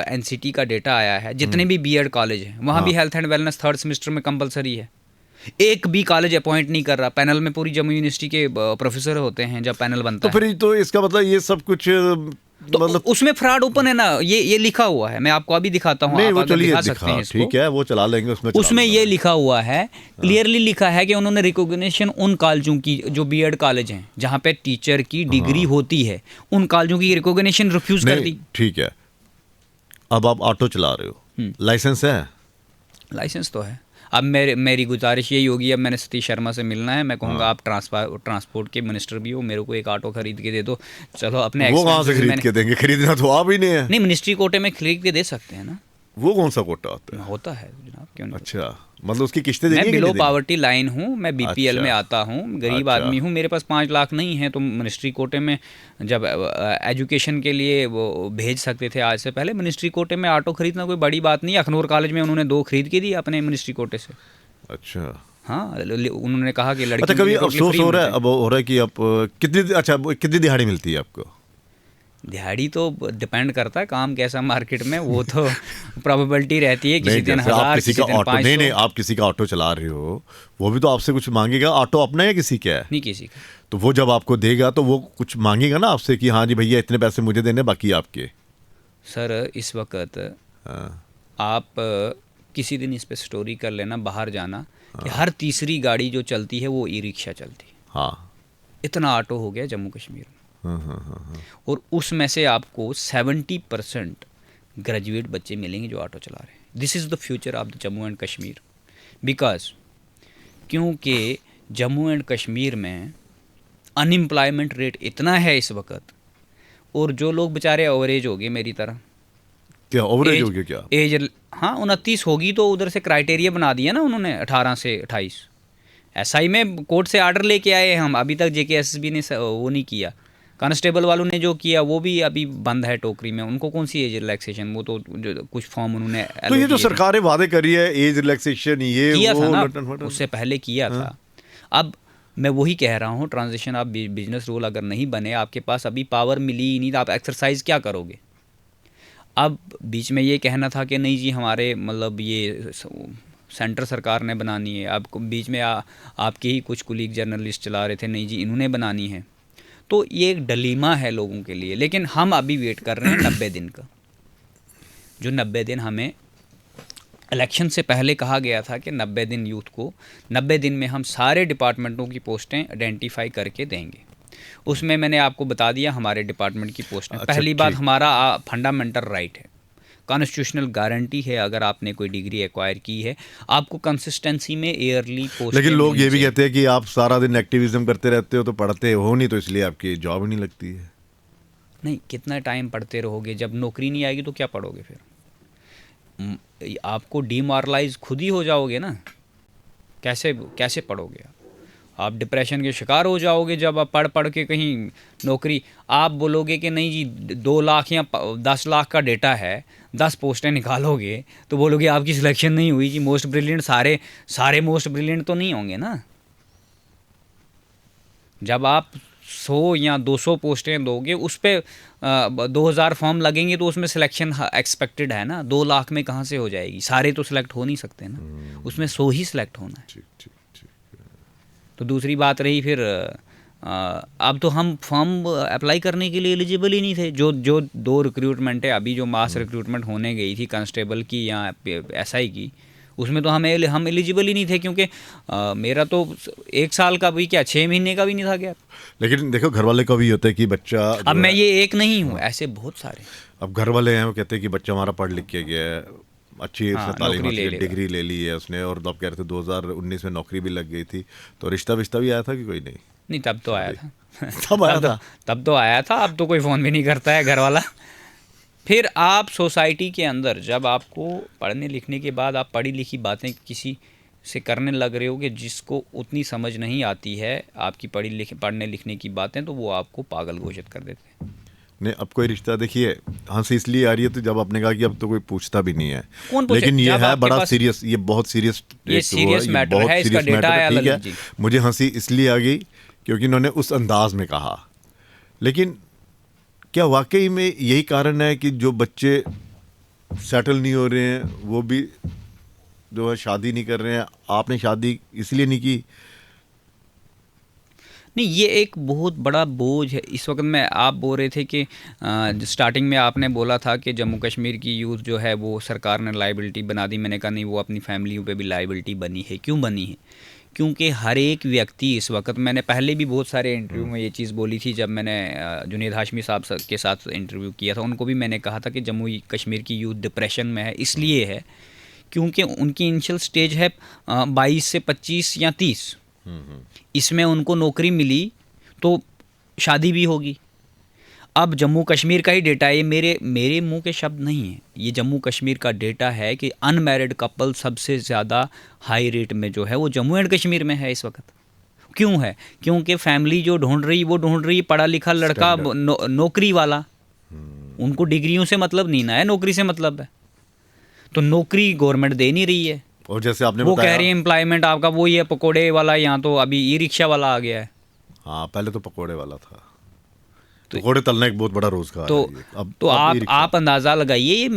एनसीटी का डेटा आया है, जितने भी बीएड कॉलेज हैं वहाँ भी health and wellness 3rd semester में कंपलसरी है। एक भी कॉलेज अपॉइंट नहीं कर रहा। पैनल में पूरी जम्मू यूनिवर्सिटी के प्रोफेसर होते हैं जब पैनल बनता तो है। फिर तो इसका मतलब ये सब कुछ तो मतलब उसमें फ्रॉड ओपन है ना, ये लिखा हुआ है, मैं आपको अभी दिखाता हूँ, नहीं, आप वो अगर चलिए दिखा सकते हैं दिखा, इसको। ठीक है, वो चला लेंगे, उसमें चला उसमें लूंगा ये मैं। लिखा हुआ है, क्लियरली लिखा है कि उन्होंने रिकॉग्निशन उन कॉलेजों की जो बीएड कॉलेज हैं जहाँ पे टीचर की डिग्री होती है, उन कॉलेजों की रिकॉग्निशन रिफ्यूज कर नहीं दी। ठीक है। अब आप ऑटो चला रहे हो, लाइसेंस है? लाइसेंस तो है। अब मेरी गुजारिश यही होगी, अब मैंने सतीश शर्मा से मिलना है, मैं कहूँगा आप ट्रांसपोर्ट के मिनिस्टर भी हो, मेरे को एक ऑटो खरीद के दे दो। चलो अपने वो कहाँ से expenses खरीद के देंगे? खरीदना तो आप ही नहीं है। नहीं, मिनिस्ट्री कोटे में खरीद के दे सकते हैं ना। वो कौन सा कोटा होता है? होता है जनाब, क्यों नहीं? अच्छा, मतलब उसकी किस्तें देनी मैं है कि बिलो नहीं देनी? पावर्टी लाइन हूँ, मैं बीपीएल अच्छा। में आता हूँ, गरीब अच्छा। आदमी हूँ, मेरे पास 5 लाख नहीं है, तो मिनिस्ट्री कोटे में जब एजुकेशन के लिए वो भेज सकते थे आज से पहले, मिनिस्ट्री कोटे में ऑटो खरीदना कोई बड़ी बात नहीं है। अखनूर कॉलेज में उन्होंने 2 खरीद के दिए अपने मिनिस्ट्री कोटे से। अच्छा हाँ, उन्होंने कहा कि लड़की अच्छा, कभी अफसोस हो रहा है, अब हो रहा है कि आप कितनी दिहाड़ी मिलती है आपको? दिहाड़ी तो डिपेंड करता है काम कैसा मार्केट में, वो तो प्रोबेबिलिटी रहती है, किसी नहीं, दिन जैसे आप 1000, किसी किसी का दिन ऑटो, नहीं 500। आप किसी का ऑटो चला रहे हो, वो भी तो आपसे कुछ मांगेगा। ऑटो अपना है या किसी का है? नहीं किसी का। तो वो जब आपको देगा तो वो कुछ मांगेगा ना आपसे कि हाँ जी भैया इतने पैसे मुझे देने, बाकी आपके। सर इस वक्त आप किसी दिन इस पे स्टोरी कर लेना, बाहर जाना, कि हर तीसरी गाड़ी जो चलती है वो ई रिक्शा चलती है। हाँ, इतना ऑटो हो गया जम्मू कश्मीर में। और उसमें से आपको 70% ग्रेजुएट बच्चे मिलेंगे जो ऑटो चला रहे हैं। This is the future of the Jammu and Kashmir. Because क्योंकि जम्मू एंड कश्मीर में अनएम्प्लॉयमेंट रेट इतना है इस वक्त, और जो लोग बेचारे ओवरेज हो गए मेरी तरह, क्या ओवरेज हो गया क्या? एज हाँ 29 होगी, तो उधर से क्राइटेरिया बना दिया ना उन्होंने 18 से 28। एसआई में कोर्ट से आर्डर लेके आए हम, अभी तक जेकेएसएसबी ने वो नहीं किया, कांस्टेबल वालों ने जो किया वो भी अभी बंद है टोकरी में, उनको कौन सी एज रिलैक्सेशन, वो तो जो कुछ फॉर्म उन्होंने तो ये जो किए थे। सरकारें वादे कर रही है एज रिलैक्सेशन ये किया वो था ना, लटन फटन। उससे पहले किया था। अब मैं वही कह रहा हूँ, ट्रांजिशन आप बिजनेस रूल अगर नहीं बने, आपके पास अभी पावर मिली ही नहीं, तो आप एक्सरसाइज क्या करोगे। अब बीच में ये कहना था कि नहीं जी हमारे मतलब ये सेंटर सरकार ने बनानी है, अब बीच में आपके ही कुछ कुलीग जर्नलिस्ट चला रहे थे नहीं जी इन्होंने बनानी है। तो ये एक डलीमा है लोगों के लिए, लेकिन हम अभी वेट कर रहे हैं 90 दिन का, जो 90 दिन हमें इलेक्शन से पहले कहा गया था कि 90 दिन यूथ को, 90 दिन में हम सारे डिपार्टमेंटों की पोस्टें आइडेंटिफाई करके देंगे। उसमें मैंने आपको बता दिया हमारे डिपार्टमेंट की पोस्टें। अच्छा, पहली बात, ठीक। हमारा फंडामेंटल राइट है, कॉन्स्टिट्यूशनल गारंटी है, अगर आपने कोई डिग्री एक्वायर की है आपको कंसिस्टेंसी में ईयरली पोस्ट। लेकिन लोग ये भी कहते हैं कि आप सारा दिन एक्टिविज्म करते रहते हो तो पढ़ते हो नहीं, तो इसलिए आपकी जॉब ही नहीं लगती है। नहीं, कितना टाइम पढ़ते रहोगे, जब नौकरी नहीं आएगी तो क्या पढ़ोगे फिर। आपको डीमोरलाइज खुद ही हो जाओगे ना, कैसे कैसे पढ़ोगे आप डिप्रेशन के शिकार हो जाओगे जब आप पढ़ पढ़ के कहीं नौकरी। आप बोलोगे कि नहीं जी 2 लाख या 10 लाख का डेटा है, 10 पोस्टें निकालोगे, तो बोलोगे आपकी सिलेक्शन नहीं हुई जी। मोस्ट ब्रिलियंट सारे मोस्ट ब्रिलियंट तो नहीं होंगे ना। जब आप 100 या 200 पोस्टें दोगे, उस पर 2000 फॉर्म लगेंगे, तो उसमें सिलेक्शन एक्सपेक्टेड है ना। 2 लाख में कहाँ से हो जाएगी, सारे तो सिलेक्ट हो नहीं सकते ना, उसमें 100 ही सिलेक्ट होना है। ठीक ठीक ठीक। तो दूसरी बात रही फिर अब तो हम फॉर्म अप्लाई करने के लिए एलिजिबल ही नहीं थे। जो 2 रिक्रूटमेंट है अभी, जो मास रिक्रूटमेंट होने गई थी कांस्टेबल की या एसआई की, उसमें तो हम एलिजिबल ही नहीं थे, क्योंकि मेरा तो 1 साल का भी क्या 6 महीने का भी नहीं था गैप। लेकिन देखो घर वाले का भी होता है कि बच्चा, अब मैं ये एक नहीं हूँ, ऐसे बहुत सारे। अब घर वाले हैं वो कहते हैं कि बच्चा हमारा पढ़ लिख के गया है, अच्छी हाँ, उसने तालीम नौकरी ले हासिल की, लेगा। डिग्री ले ली है उसने, और अब कह रहे थे 2019 में नौकरी भी लग गई थी, तो रिश्ता विश्ता भी आया था कि कोई नहीं? नहीं, तब तो आया था। तब आया था। तब तो आया था। अब तो कोई फ़ोन भी नहीं करता है घर वाला। फिर आप सोसाइटी के अंदर जब आपको पढ़ने लिखने के बाद आप पढ़ी लिखी बातें किसी से करने लग रहे हो कि जिसको उतनी समझ नहीं आती है आपकी पढ़ने लिखने की बातें, तो वो आपको पागल घोषित कर देते हैं। नहीं, अब कोई रिश्ता देखिए हंसी इसलिए आ रही है तो जब आपने कहा कि अब तो कोई पूछता भी नहीं है, कौन पूछे? लेकिन ये जब है आपके बड़ा पास- सीरियस, ये बहुत सीरियस, ये serious matter है, इसका data है ठीक ललित जी। है। मुझे हंसी इसलिए आ गई क्योंकि इन्होंने उस अंदाज में कहा, लेकिन क्या वाकई में यही कारण है कि जो बच्चे सेटल नहीं हो रहे हैं वो भी जो है शादी नहीं कर रहे हैं? आपने शादी इसलिए नहीं की? नहीं, ये एक बहुत बड़ा बोझ है इस वक्त में। आप बोल रहे थे कि स्टार्टिंग में आपने बोला था कि जम्मू कश्मीर की यूथ जो है वो सरकार ने लाइबिलिटी बना दी। मैंने कहा नहीं, वो अपनी फैमिलियों पे भी लाइबिलिटी बनी है। क्यों बनी है? क्योंकि हर एक व्यक्ति इस वक्त, मैंने पहले भी बहुत सारे इंटरव्यू में ये चीज़ बोली थी, जब मैंने जुनेद हाशमी साहब के साथ इंटरव्यू किया था, उनको भी मैंने कहा था कि जम्मू कश्मीर की यूथ डिप्रेशन में है। इसलिए है क्योंकि उनकी इनिशियल स्टेज है 22 से 25 या 30, इसमें उनको नौकरी मिली तो शादी भी होगी। अब जम्मू कश्मीर का ही डेटा है, ये मेरे मुंह के शब्द नहीं है, ये जम्मू कश्मीर का डेटा है कि अनमैरिड कपल सबसे ज़्यादा हाई रेट में जो है वो जम्मू एंड कश्मीर में है इस वक्त। क्यों है? क्योंकि फैमिली जो ढूंढ रही पढ़ा लिखा लड़का, नौकरी वाला। उनको डिग्रियों से मतलब नहीं ना है, नौकरी से मतलब है। तो नौकरी गवर्नमेंट दे नहीं रही है, और जैसे आपने वो बताया, कह रही है एम्प्लॉयमेंट आपका वही है पकोड़े वाला, यहाँ तो अभी ई रिक्शा वाला आ गया है। हाँ पहले तो पकोड़े वाला था, पकोड़े तलना एक बहुत बड़ा रोजगार तो है ये। अब तो अब ई-रिक्शा। आप अंदाज़ा लगाइए, ये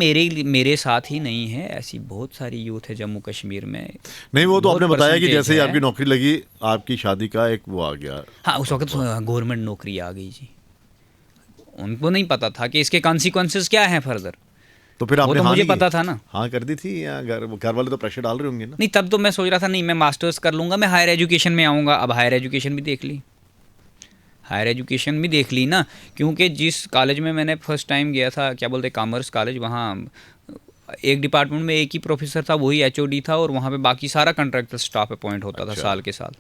मेरे साथ ही नहीं है, ऐसी बहुत सारी यूथ है जम्मू कश्मीर में। नहीं, वो तो बहुत आपने बताया कि percentage जैसे ही है। आपकी नौकरी लगी आपकी शादी का एक वो आ गया। हाँ, उस वक्त गवर्नमेंट नौकरी आ गई जी। उनको नहीं पता था कि इसके कॉन्सिक्वेंसेस क्या हैं फर्दर। तो फिर वो आपने तो हाँ मुझे नहीं की? पता था ना। हाँ कर दी थी, या घर वाले तो प्रेशर डाल रहे होंगे ना? नहीं, तब तो मैं सोच रहा था नहीं मैं मास्टर्स कर लूँगा, मैं हायर एजुकेशन में आऊँगा। अब हायर एजुकेशन भी देख ली, हायर एजुकेशन भी देख ली ना, क्योंकि जिस कॉलेज में मैंने फर्स्ट टाइम गया था, क्या बोलते कॉमर्स कॉलेज, वहाँ एक डिपार्टमेंट में एक ही प्रोफेसर था, वही एचओडी था, और वहाँ पे बाकी सारा कॉन्ट्रैक्टर स्टाफ अपॉइंट होता था साल के साल।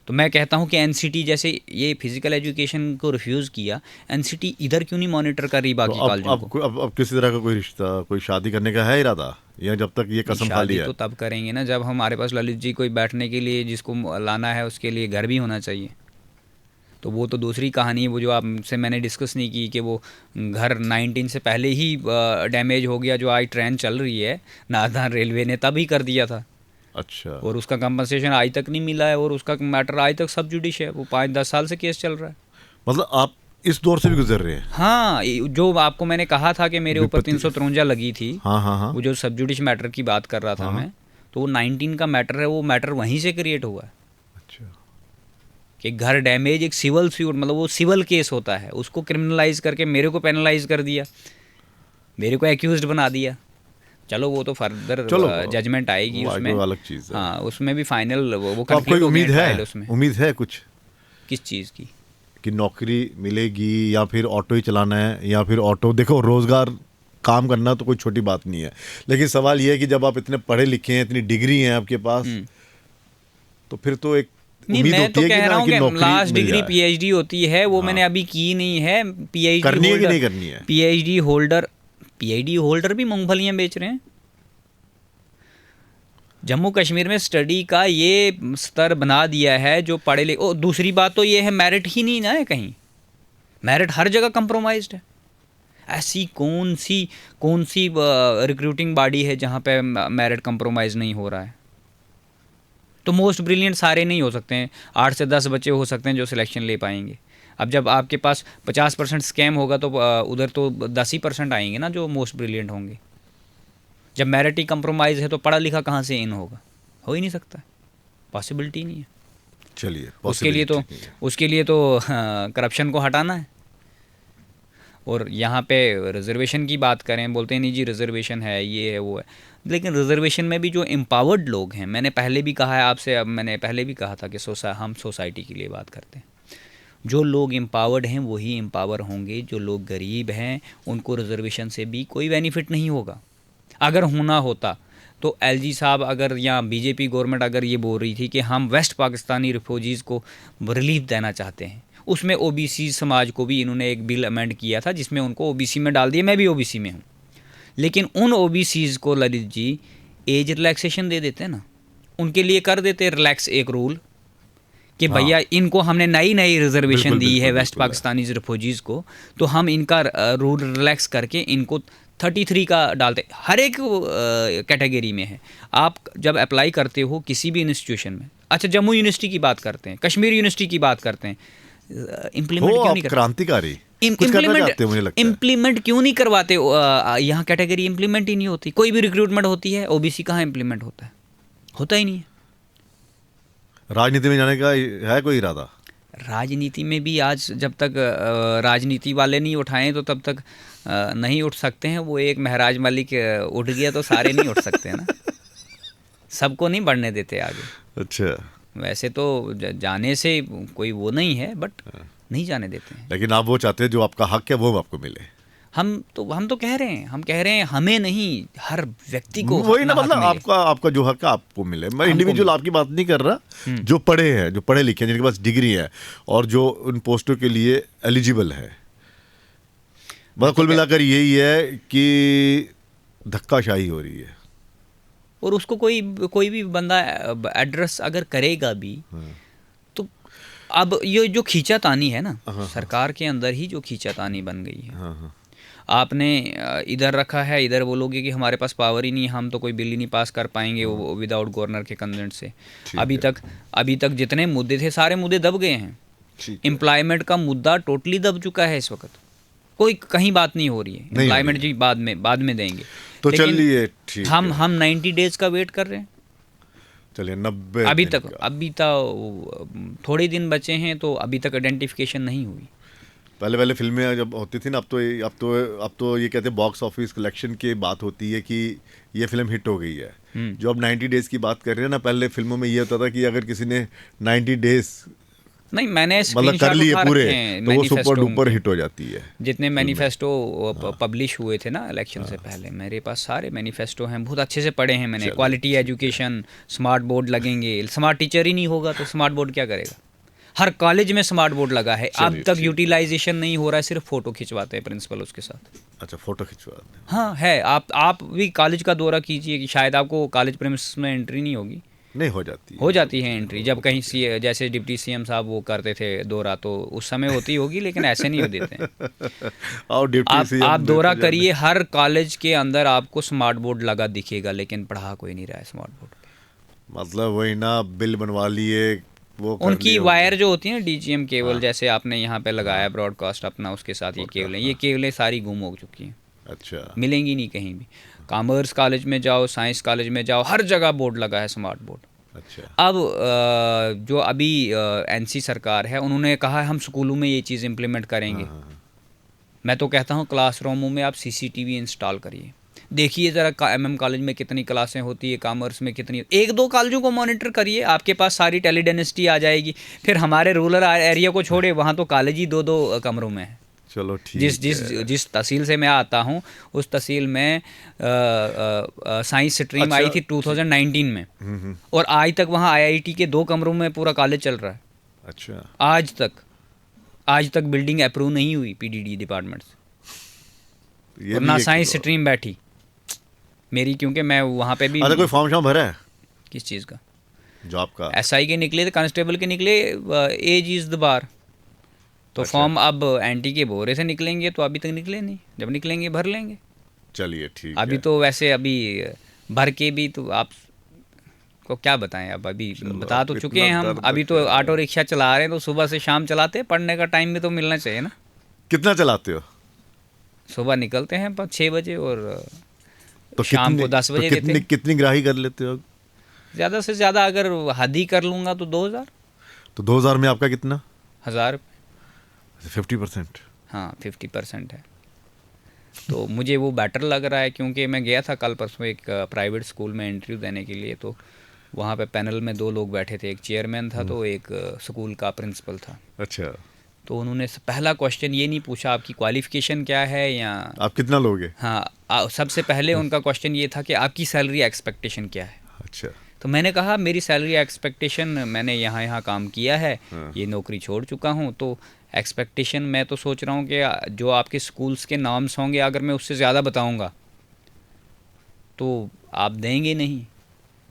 तो मैं कहता हूँ कि एनसीटी जैसे ये फिजिकल एजुकेशन को रिफ्यूज़ किया, एनसीटी इधर क्यों नहीं मॉनिटर कर रही तो बाकी कॉलेजों को? अब किसी तरह का कोई रिश्ता, कोई शादी करने का है इरादा, या जब तक ये कसम खा शादी लिया? तो तब करेंगे ना जब हमारे पास ललित जी कोई बैठने के लिए, जिसको लाना है उसके लिए घर भी होना चाहिए। तो वो तो दूसरी कहानी है, वो जो आपसे मैंने डिस्कस नहीं की कि वो घर 19 से पहले ही डैमेज हो गया, जो आज ट्रेन चल रही है नारदान रेलवे ने तब ही कर दिया था। अच्छा। और उसका कंपनसेशन आज तक नहीं मिला है, और उसका मैटर आज तक सब जुडिश है, वो 5-10 साल से केस चल रहा है। मतलब आप इस दौर से भी गुजर रहे हैं? हाँ, जो आपको मैंने कहा था कि मेरे ऊपर 353 लगी थी, हाँ हाँ हाँ, वो जो सब जुडिश मैटर की बात कर रहा था मैं, तो वो 19 का मैटर है, वो मैटर वहीं से क्रिएट हुआ है। अच्छा। कि घर डैमेज एक सिविल सूट, मतलब वो सिविल केस होता है, उसको क्रिमिनलाइज करके मेरे को पेनलाइज कर दिया, मेरे को एक्यूज्ड बना दिया। चलो वो तो फर्दर जजमेंट आएगी उसमें, अलग चीज़ है। हाँ, उसमें भी फाइनल वो तो आपको उम्मीद है, उसमें उम्मीद है कुछ किस चीज़ की कि नौकरी मिलेगी, या फिर ऑटो ही चलाना है, या फिर ऑटो? देखो, रोजगार काम करना तो कोई छोटी बात नहीं है, लेकिन सवाल यह है कि जब आप इतने पढ़े लिखे हैं, इतनी डिग्री है आपके पास, तो फिर तो एक नहीं, उम्मीद मैं होती तो है कह रहा हूँ कि लास्ट डिग्री जाए। पीएचडी होती है, वो मैंने अभी की नहीं है। पीएचडी करनी है कि नहीं करनी है? पीएचडी होल्डर भी मूंगफलियाँ बेच रहे हैं। जम्मू कश्मीर में स्टडी का ये स्तर बना दिया है जो पढ़े लिखे। दूसरी बात तो ये है, मेरिट ही नहीं ना है कहीं, मेरिट हर जगह कंप्रोमाइज्ड है। ऐसी कौन सी रिक्रूटिंग बॉडी है जहाँ पे मेरिट कंप्रोमाइज नहीं हो रहा है? तो मोस्ट ब्रिलियंट सारे नहीं हो सकते हैं, 8 से 10 बच्चे हो सकते हैं जो सिलेक्शन ले पाएंगे। अब जब आपके पास 50% स्कैम होगा तो उधर तो 10% आएंगे ना जो मोस्ट ब्रिलियंट होंगे। जब मेरिट ही कंप्रोमाइज़ है तो पढ़ा लिखा कहाँ से इन होगा? हो ही नहीं सकता, पॉसिबिलिटी नहीं है। चलिए, उसके लिए तो करप्शन को हटाना है। और यहाँ पे रिजर्वेशन की बात करें, बोलते हैं नहीं जी रिजर्वेशन है, ये है वो है, लेकिन रिजर्वेशन में भी जो एम्पावर्ड लोग हैं, मैंने पहले भी कहा है आपसे, अब मैंने पहले भी कहा था कि हम सोसाइटी के लिए बात करते हैं। जो लोग एम्पावर्ड हैं वही एम्पावर होंगे, जो लोग गरीब हैं उनको रिजर्वेशन से भी कोई बेनिफिट नहीं होगा। अगर होना होता तो एलजी साहब अगर, या बीजेपी गवर्नमेंट अगर ये बोल रही थी कि हम वेस्ट पाकिस्तानी रिफ्यूजीज़ को रिलीफ देना चाहते हैं, उसमें ओबीसी समाज को भी इन्होंने एक बिल अमेंड किया था जिसमें उनको ओबीसी में डाल दिया। मैं भी ओबीसी में हूँ, लेकिन उन ओबीसीज़ को ललित जी एज रिलैक्सेशन दे देते ना, उनके लिए कर देते रिलैक्स एक रूल कि भैया इनको हमने नई रिजर्वेशन दी है वेस्ट पाकिस्तानी रिफ्यूजीज़ को, तो हम इनका रूल रिलैक्स करके इनको 33 का डालते। हर एक कैटेगरी में है। आप जब अप्लाई करते हो किसी भी इंस्टीट्यूशन में, अच्छा जम्मू यूनिवर्सिटी की बात करते हैं, कश्मीर यूनिवर्सिटी की बात करते हैं, इम्प्लीमेंट क्यों नहीं करते? क्रांतिकारी इम्प्लीमेंट क्यों नहीं करवाते? यहाँ कैटेगरी इम्प्लीमेंट ही नहीं होती। कोई भी रिक्रूटमेंट होती है, ओबीसी कहाँ इम्प्लीमेंट होता है? होता ही नहीं है। राजनीति में जाने का है कोई इरादा? राजनीति में भी आज जब तक राजनीति वाले नहीं उठाएं तो तब तक नहीं उठ सकते हैं। वो एक महराज मलिक उठ गया तो सारे नहीं उठ सकते ना, सबको नहीं बढ़ने देते आगे। अच्छा, वैसे तो जाने से कोई वो नहीं है, बट नहीं जाने देते हैं। लेकिन आप वो चाहते हैं जो आपका हक है वो आपको मिले। हम तो कह रहे हैं हमें नहीं, हर व्यक्ति को वही ना, मतलब आपका जो हक है आपको मिले। मैं इंडिविजुअल आपकी बात नहीं कर रहा, जो पढ़े हैं, जो पढ़े लिखे हैं, जिनके पास डिग्री है और जो उन पोस्टों के लिए एलिजिबल है। मतलब कुल मिलाकर यही है कि धक्काशाही हो रही है। और उसको कोई भी बंदा एड्रेस अगर करेगा भी तो अब ये जो खींचातानी है ना, सरकार के अंदर ही जो खींचातानी बन गई है। आपने इधर रखा है, इधर बोलोगे कि हमारे पास पावर ही नहीं, हम तो कोई बिल ही नहीं पास कर पाएंगे विदाउट गवर्नर के कंसेंट से। अभी तक जितने मुद्दे थे सारे मुद्दे दब गए हैं। एम्प्लॉयमेंट का मुद्दा टोटली दब चुका है इस वक्त, कोई कहीं बात नहीं हो रही है। एम्प्लॉयमेंट जी बाद में देंगे। तो चलिए ठीक, हम 90 डेज का वेट कर रहे हैं। चलिए 90 अभी तक थोड़े दिन बचे हैं, तो अभी तक आइडेंटिफिकेशन नहीं हुई। पहले फिल्में जब होती थी ना, अब तो ये कहते हैं बॉक्स ऑफिस कलेक्शन की बात होती है कि ये फिल्म हिट हो गई है। जो अब 90 डेज की बात कर रहे हैं ना, पहले फिल्मों में ये होता था कि अगर किसी ने 90 डेज नहीं, मैंने मतलब कर लिए पूरे तो वो सुपर डुपर हिट हो जाती है। जितने मैनिफेस्टो पब्लिश हुए थे ना इलेक्शन से पहले, मेरे पास सारे मैनिफेस्टो हैं, बहुत अच्छे से पढ़े हैं मैंने। क्वालिटी एजुकेशन, स्मार्ट बोर्ड लगेंगे। स्मार्ट टीचर ही नहीं होगा तो स्मार्ट बोर्ड क्या करेगा? हर कॉलेज में स्मार्ट बोर्ड लगा है, अब तक यूटिलाइजेशन नहीं हो रहा है, सिर्फ फोटो खिंचवाते हैं प्रिंसिपल उसके साथ। अच्छा, फोटो खिंचवाते हैं। हाँ है। आप भी कॉलेज का दौरा कीजिए कि शायद आपको कॉलेज प्रेमिसेस में एंट्री नहीं होगी। नहीं हो जाती है एंट्री। जब कहीं जैसे डिप्टी सीएम साहब वो करते थे दौरा, तो उस समय होती होगी, लेकिन ऐसे नहीं हो देते हैं। और डिप्टी सीएम आप दौरा करिए, हर कॉलेज के अंदर आपको स्मार्ट बोर्ड लगा दिखेगा, लेकिन पढ़ा कोई नहीं रहा है स्मार्ट बोर्ड पे। मतलब वही ना, बिल बनवा लिए, वो कर उनकी लिए, वायर जो होती है ना डीजीएम केबल, हाँ। जैसे आपने यहाँ पे लगाया ब्रॉडकास्ट अपना, उसके साथ ये केबलें, ये केबलें सारी गुम हो चुकी हैं, अच्छा, मिलेंगी नहीं कहीं भी। कॉमर्स कॉलेज में जाओ, साइंस कॉलेज में जाओ, हर जगह बोर्ड लगा है स्मार्ट बोर्ड। अच्छा, अब जो अभी एनसी सरकार है, उन्होंने कहा है हम स्कूलों में ये चीज़ इम्प्लीमेंट करेंगे। हाँ। मैं तो कहता हूँ क्लासरूमों में आप सीसीटीवी इंस्टॉल करिए, देखिए ज़रा एमएम कॉलेज में कितनी क्लासें होती है, कॉमर्स में कितनी, एक दो कॉलेजों को मॉनिटर करिए, आपके पास सारी टेलीडेनेसिटी आ जाएगी। फिर हमारे रूरल एरिया को छोड़े, वहाँ तो कॉलेज ही दो दो कमरों में है। चलो ठीक जिस तहसील से मैं आता हूँ, उस तहसील में साइंस स्ट्रीम आई थी 2019 में, और आज तक वहाँ आईआईटी के 2 कमरों में पूरा कॉलेज चल रहा है। अच्छा, आज तक बिल्डिंग अप्रूव नहीं हुई पीडीडी डिपार्टमेंट से, ये और भी ना एक साइंस स्ट्रीम बैठी मेरी, क्योंकि मैं वहाँ पे भी। अच्छा, कोई फॉर्म भरा है किस चीज़ का? जॉब का? एसआई के निकले थे, कांस्टेबल के निकले, एज इज़ द बार। तो अच्छा। फॉर्म अब एंटी के बोरे से निकलेंगे, तो अभी तक निकले नहीं, जब निकलेंगे भर लेंगे। चलिए ठीक अभी है। तो वैसे अभी भर के भी तो आप को क्या बताएं, अब अभी बता तो चुके हैं हम। अभी तो ऑटो रिक्शा चला रहे हैं, तो सुबह से शाम चलाते हैं, पढ़ने का टाइम भी तो मिलना चाहिए ना। कितना चलाते हो? सुबह निकलते हैं 6 बजे, और तो शाम को 10 बजे देते हैं। कितनी ग्राही कर लेते हो? ज़्यादा से ज़्यादा अगर हद ही कर लूँगा तो 2000। तो 2000 में आपका कितना? 1000 रुपये। 50%? हाँ 50% है। तो मुझे वो बेटर लग रहा है, क्योंकि मैं गया था कल परसों एक प्राइवेट स्कूल में इंटरव्यू देने के लिए, तो वहाँ पे पैनल में 2 लोग बैठे थे, एक चेयरमैन था तो एक स्कूल का प्रिंसिपल था। अच्छा। तो उन्होंने पहला क्वेश्चन ये नहीं पूछा आपकी क्वालिफ़िकेशन क्या है या आप कितना लोगे। हाँ, सबसे पहले उनका क्वेश्चन ये था कि आपकी सैलरी एक्सपेक्टेशन क्या है। अच्छा। तो मैंने कहा मेरी सैलरी एक्सपेक्टेशन, मैंने यहाँ काम किया है, ये नौकरी छोड़ चुका हूँ, तो एक्सपेक्टेशन मैं तो सोच रहा हूँ कि जो आपके स्कूल्स के नाम्स होंगे, अगर मैं उससे ज़्यादा बताऊँगा तो आप देंगे नहीं।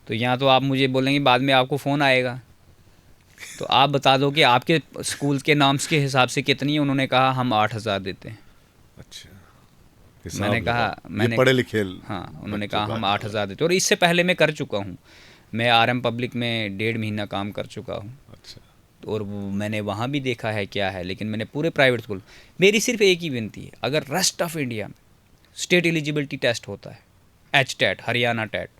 तो यहाँ तो आप मुझे बोलेंगे बाद में आपको फ़ोन आएगा, तो आप बता दो कि आपके स्कूल के नाम्स के हिसाब से कितनी है। उन्होंने कहा हम 8000 देते हैं। अच्छा। मैंने कहा मैंने पढ़े लिखे। हाँ, उन्होंने कहा हम 8000 देते हैं। और इससे पहले मैं कर चुका हूँ, मैं आरएम पब्लिक में 1.5 महीना काम कर चुका हूँ। अच्छा। और मैंने वहाँ भी देखा है क्या है, लेकिन मैंने पूरे प्राइवेट स्कूल, मेरी सिर्फ एक ही विनती है, अगर रेस्ट ऑफ इंडिया में स्टेट एलिजिबिलिटी टेस्ट होता है, HTET, हरियाणा टेट,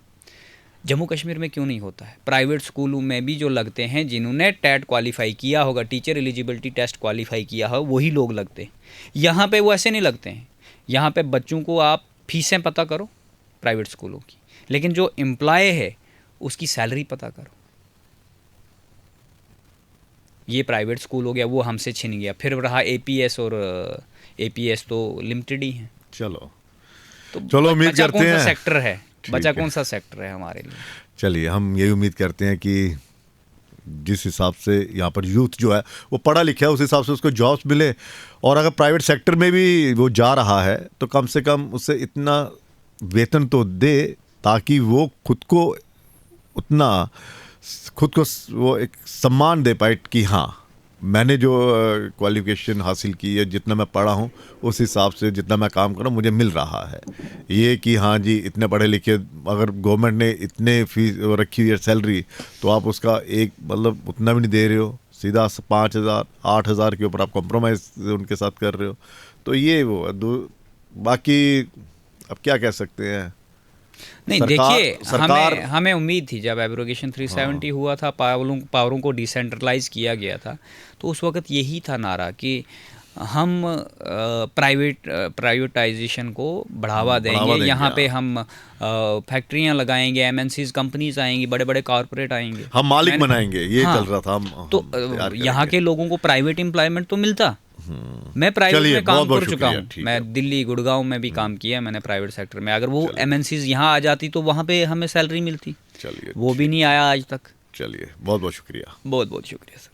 जम्मू कश्मीर में क्यों नहीं होता है? प्राइवेट स्कूलों में भी जो लगते हैं, जिन्होंने टेट क्वालिफाई किया होगा, टीचर एलिजिबिलिटी टेस्ट क्वालिफाई किया हो, वही लोग लगते हैं। यहाँ पे वो ऐसे नहीं लगते हैं। यहाँ पे बच्चों को आप फीसें पता करो प्राइवेट स्कूलों की, लेकिन जो एम्प्लॉय है उसकी सैलरी पता करो। ये प्राइवेट स्कूल हो गया, वो हमसे छिन गया। फिर रहा APS, और APS तो लिमिटेड ही है। चलो तो उम्मीद करते हैं सेक्टर है, बचा कौन सा सेक्टर है हमारे लिए। चलिए हम यही उम्मीद करते हैं कि जिस हिसाब से यहाँ पर यूथ जो है वो पढ़ा लिखा है, उस हिसाब से उसको जॉब्स मिले, और अगर प्राइवेट सेक्टर में भी वो जा रहा है तो कम से कम उससे इतना वेतन तो दे ताकि वो खुद को वो एक सम्मान दे पाए कि हाँ मैंने जो क्वालिफिकेशन हासिल की है, जितना मैं पढ़ा हूँ उस हिसाब से जितना मैं काम कर रहा हूँ मुझे मिल रहा है। ये कि हाँ जी इतने पढ़े लिखे, अगर गवर्नमेंट ने इतने फीस रखी हुई है सैलरी, तो आप उसका एक मतलब उतना भी नहीं दे रहे हो, सीधा 5000 8000 के ऊपर आप कॉम्प्रोमाइज़ उनके साथ कर रहे हो। तो ये वो बाकी अब क्या कह सकते हैं। नहीं देखिए, हमें उम्मीद थी जब एब्रोगेशन 370 हुआ था, पावरों को डिसेंट्रलाइज किया गया था, तो उस वक्त यही था नारा कि हम प्राइवेटाइजेशन को बढ़ावा देंगे। यहाँ पे हम फैक्ट्रियाँ लगाएंगे, MNCs कंपनीज आएंगी, बड़े बड़े कॉरपोरेट आएंगे, हम मालिक बनाएंगे, ये हाँ, चल रहा था। हम तो यहाँ के लोगों को प्राइवेट एम्प्लॉयमेंट तो मिलता। मैं प्राइवेट में काम कर चुका हूँ, मैं दिल्ली गुड़गांव में भी काम किया मैंने प्राइवेट सेक्टर में। अगर वो MNCs यहाँ आ जाती तो वहाँ पे हमें सैलरी मिलती। चलिए, वो भी नहीं आया आज तक। चलिए बहुत बहुत शुक्रिया। बहुत बहुत शुक्रिया सर।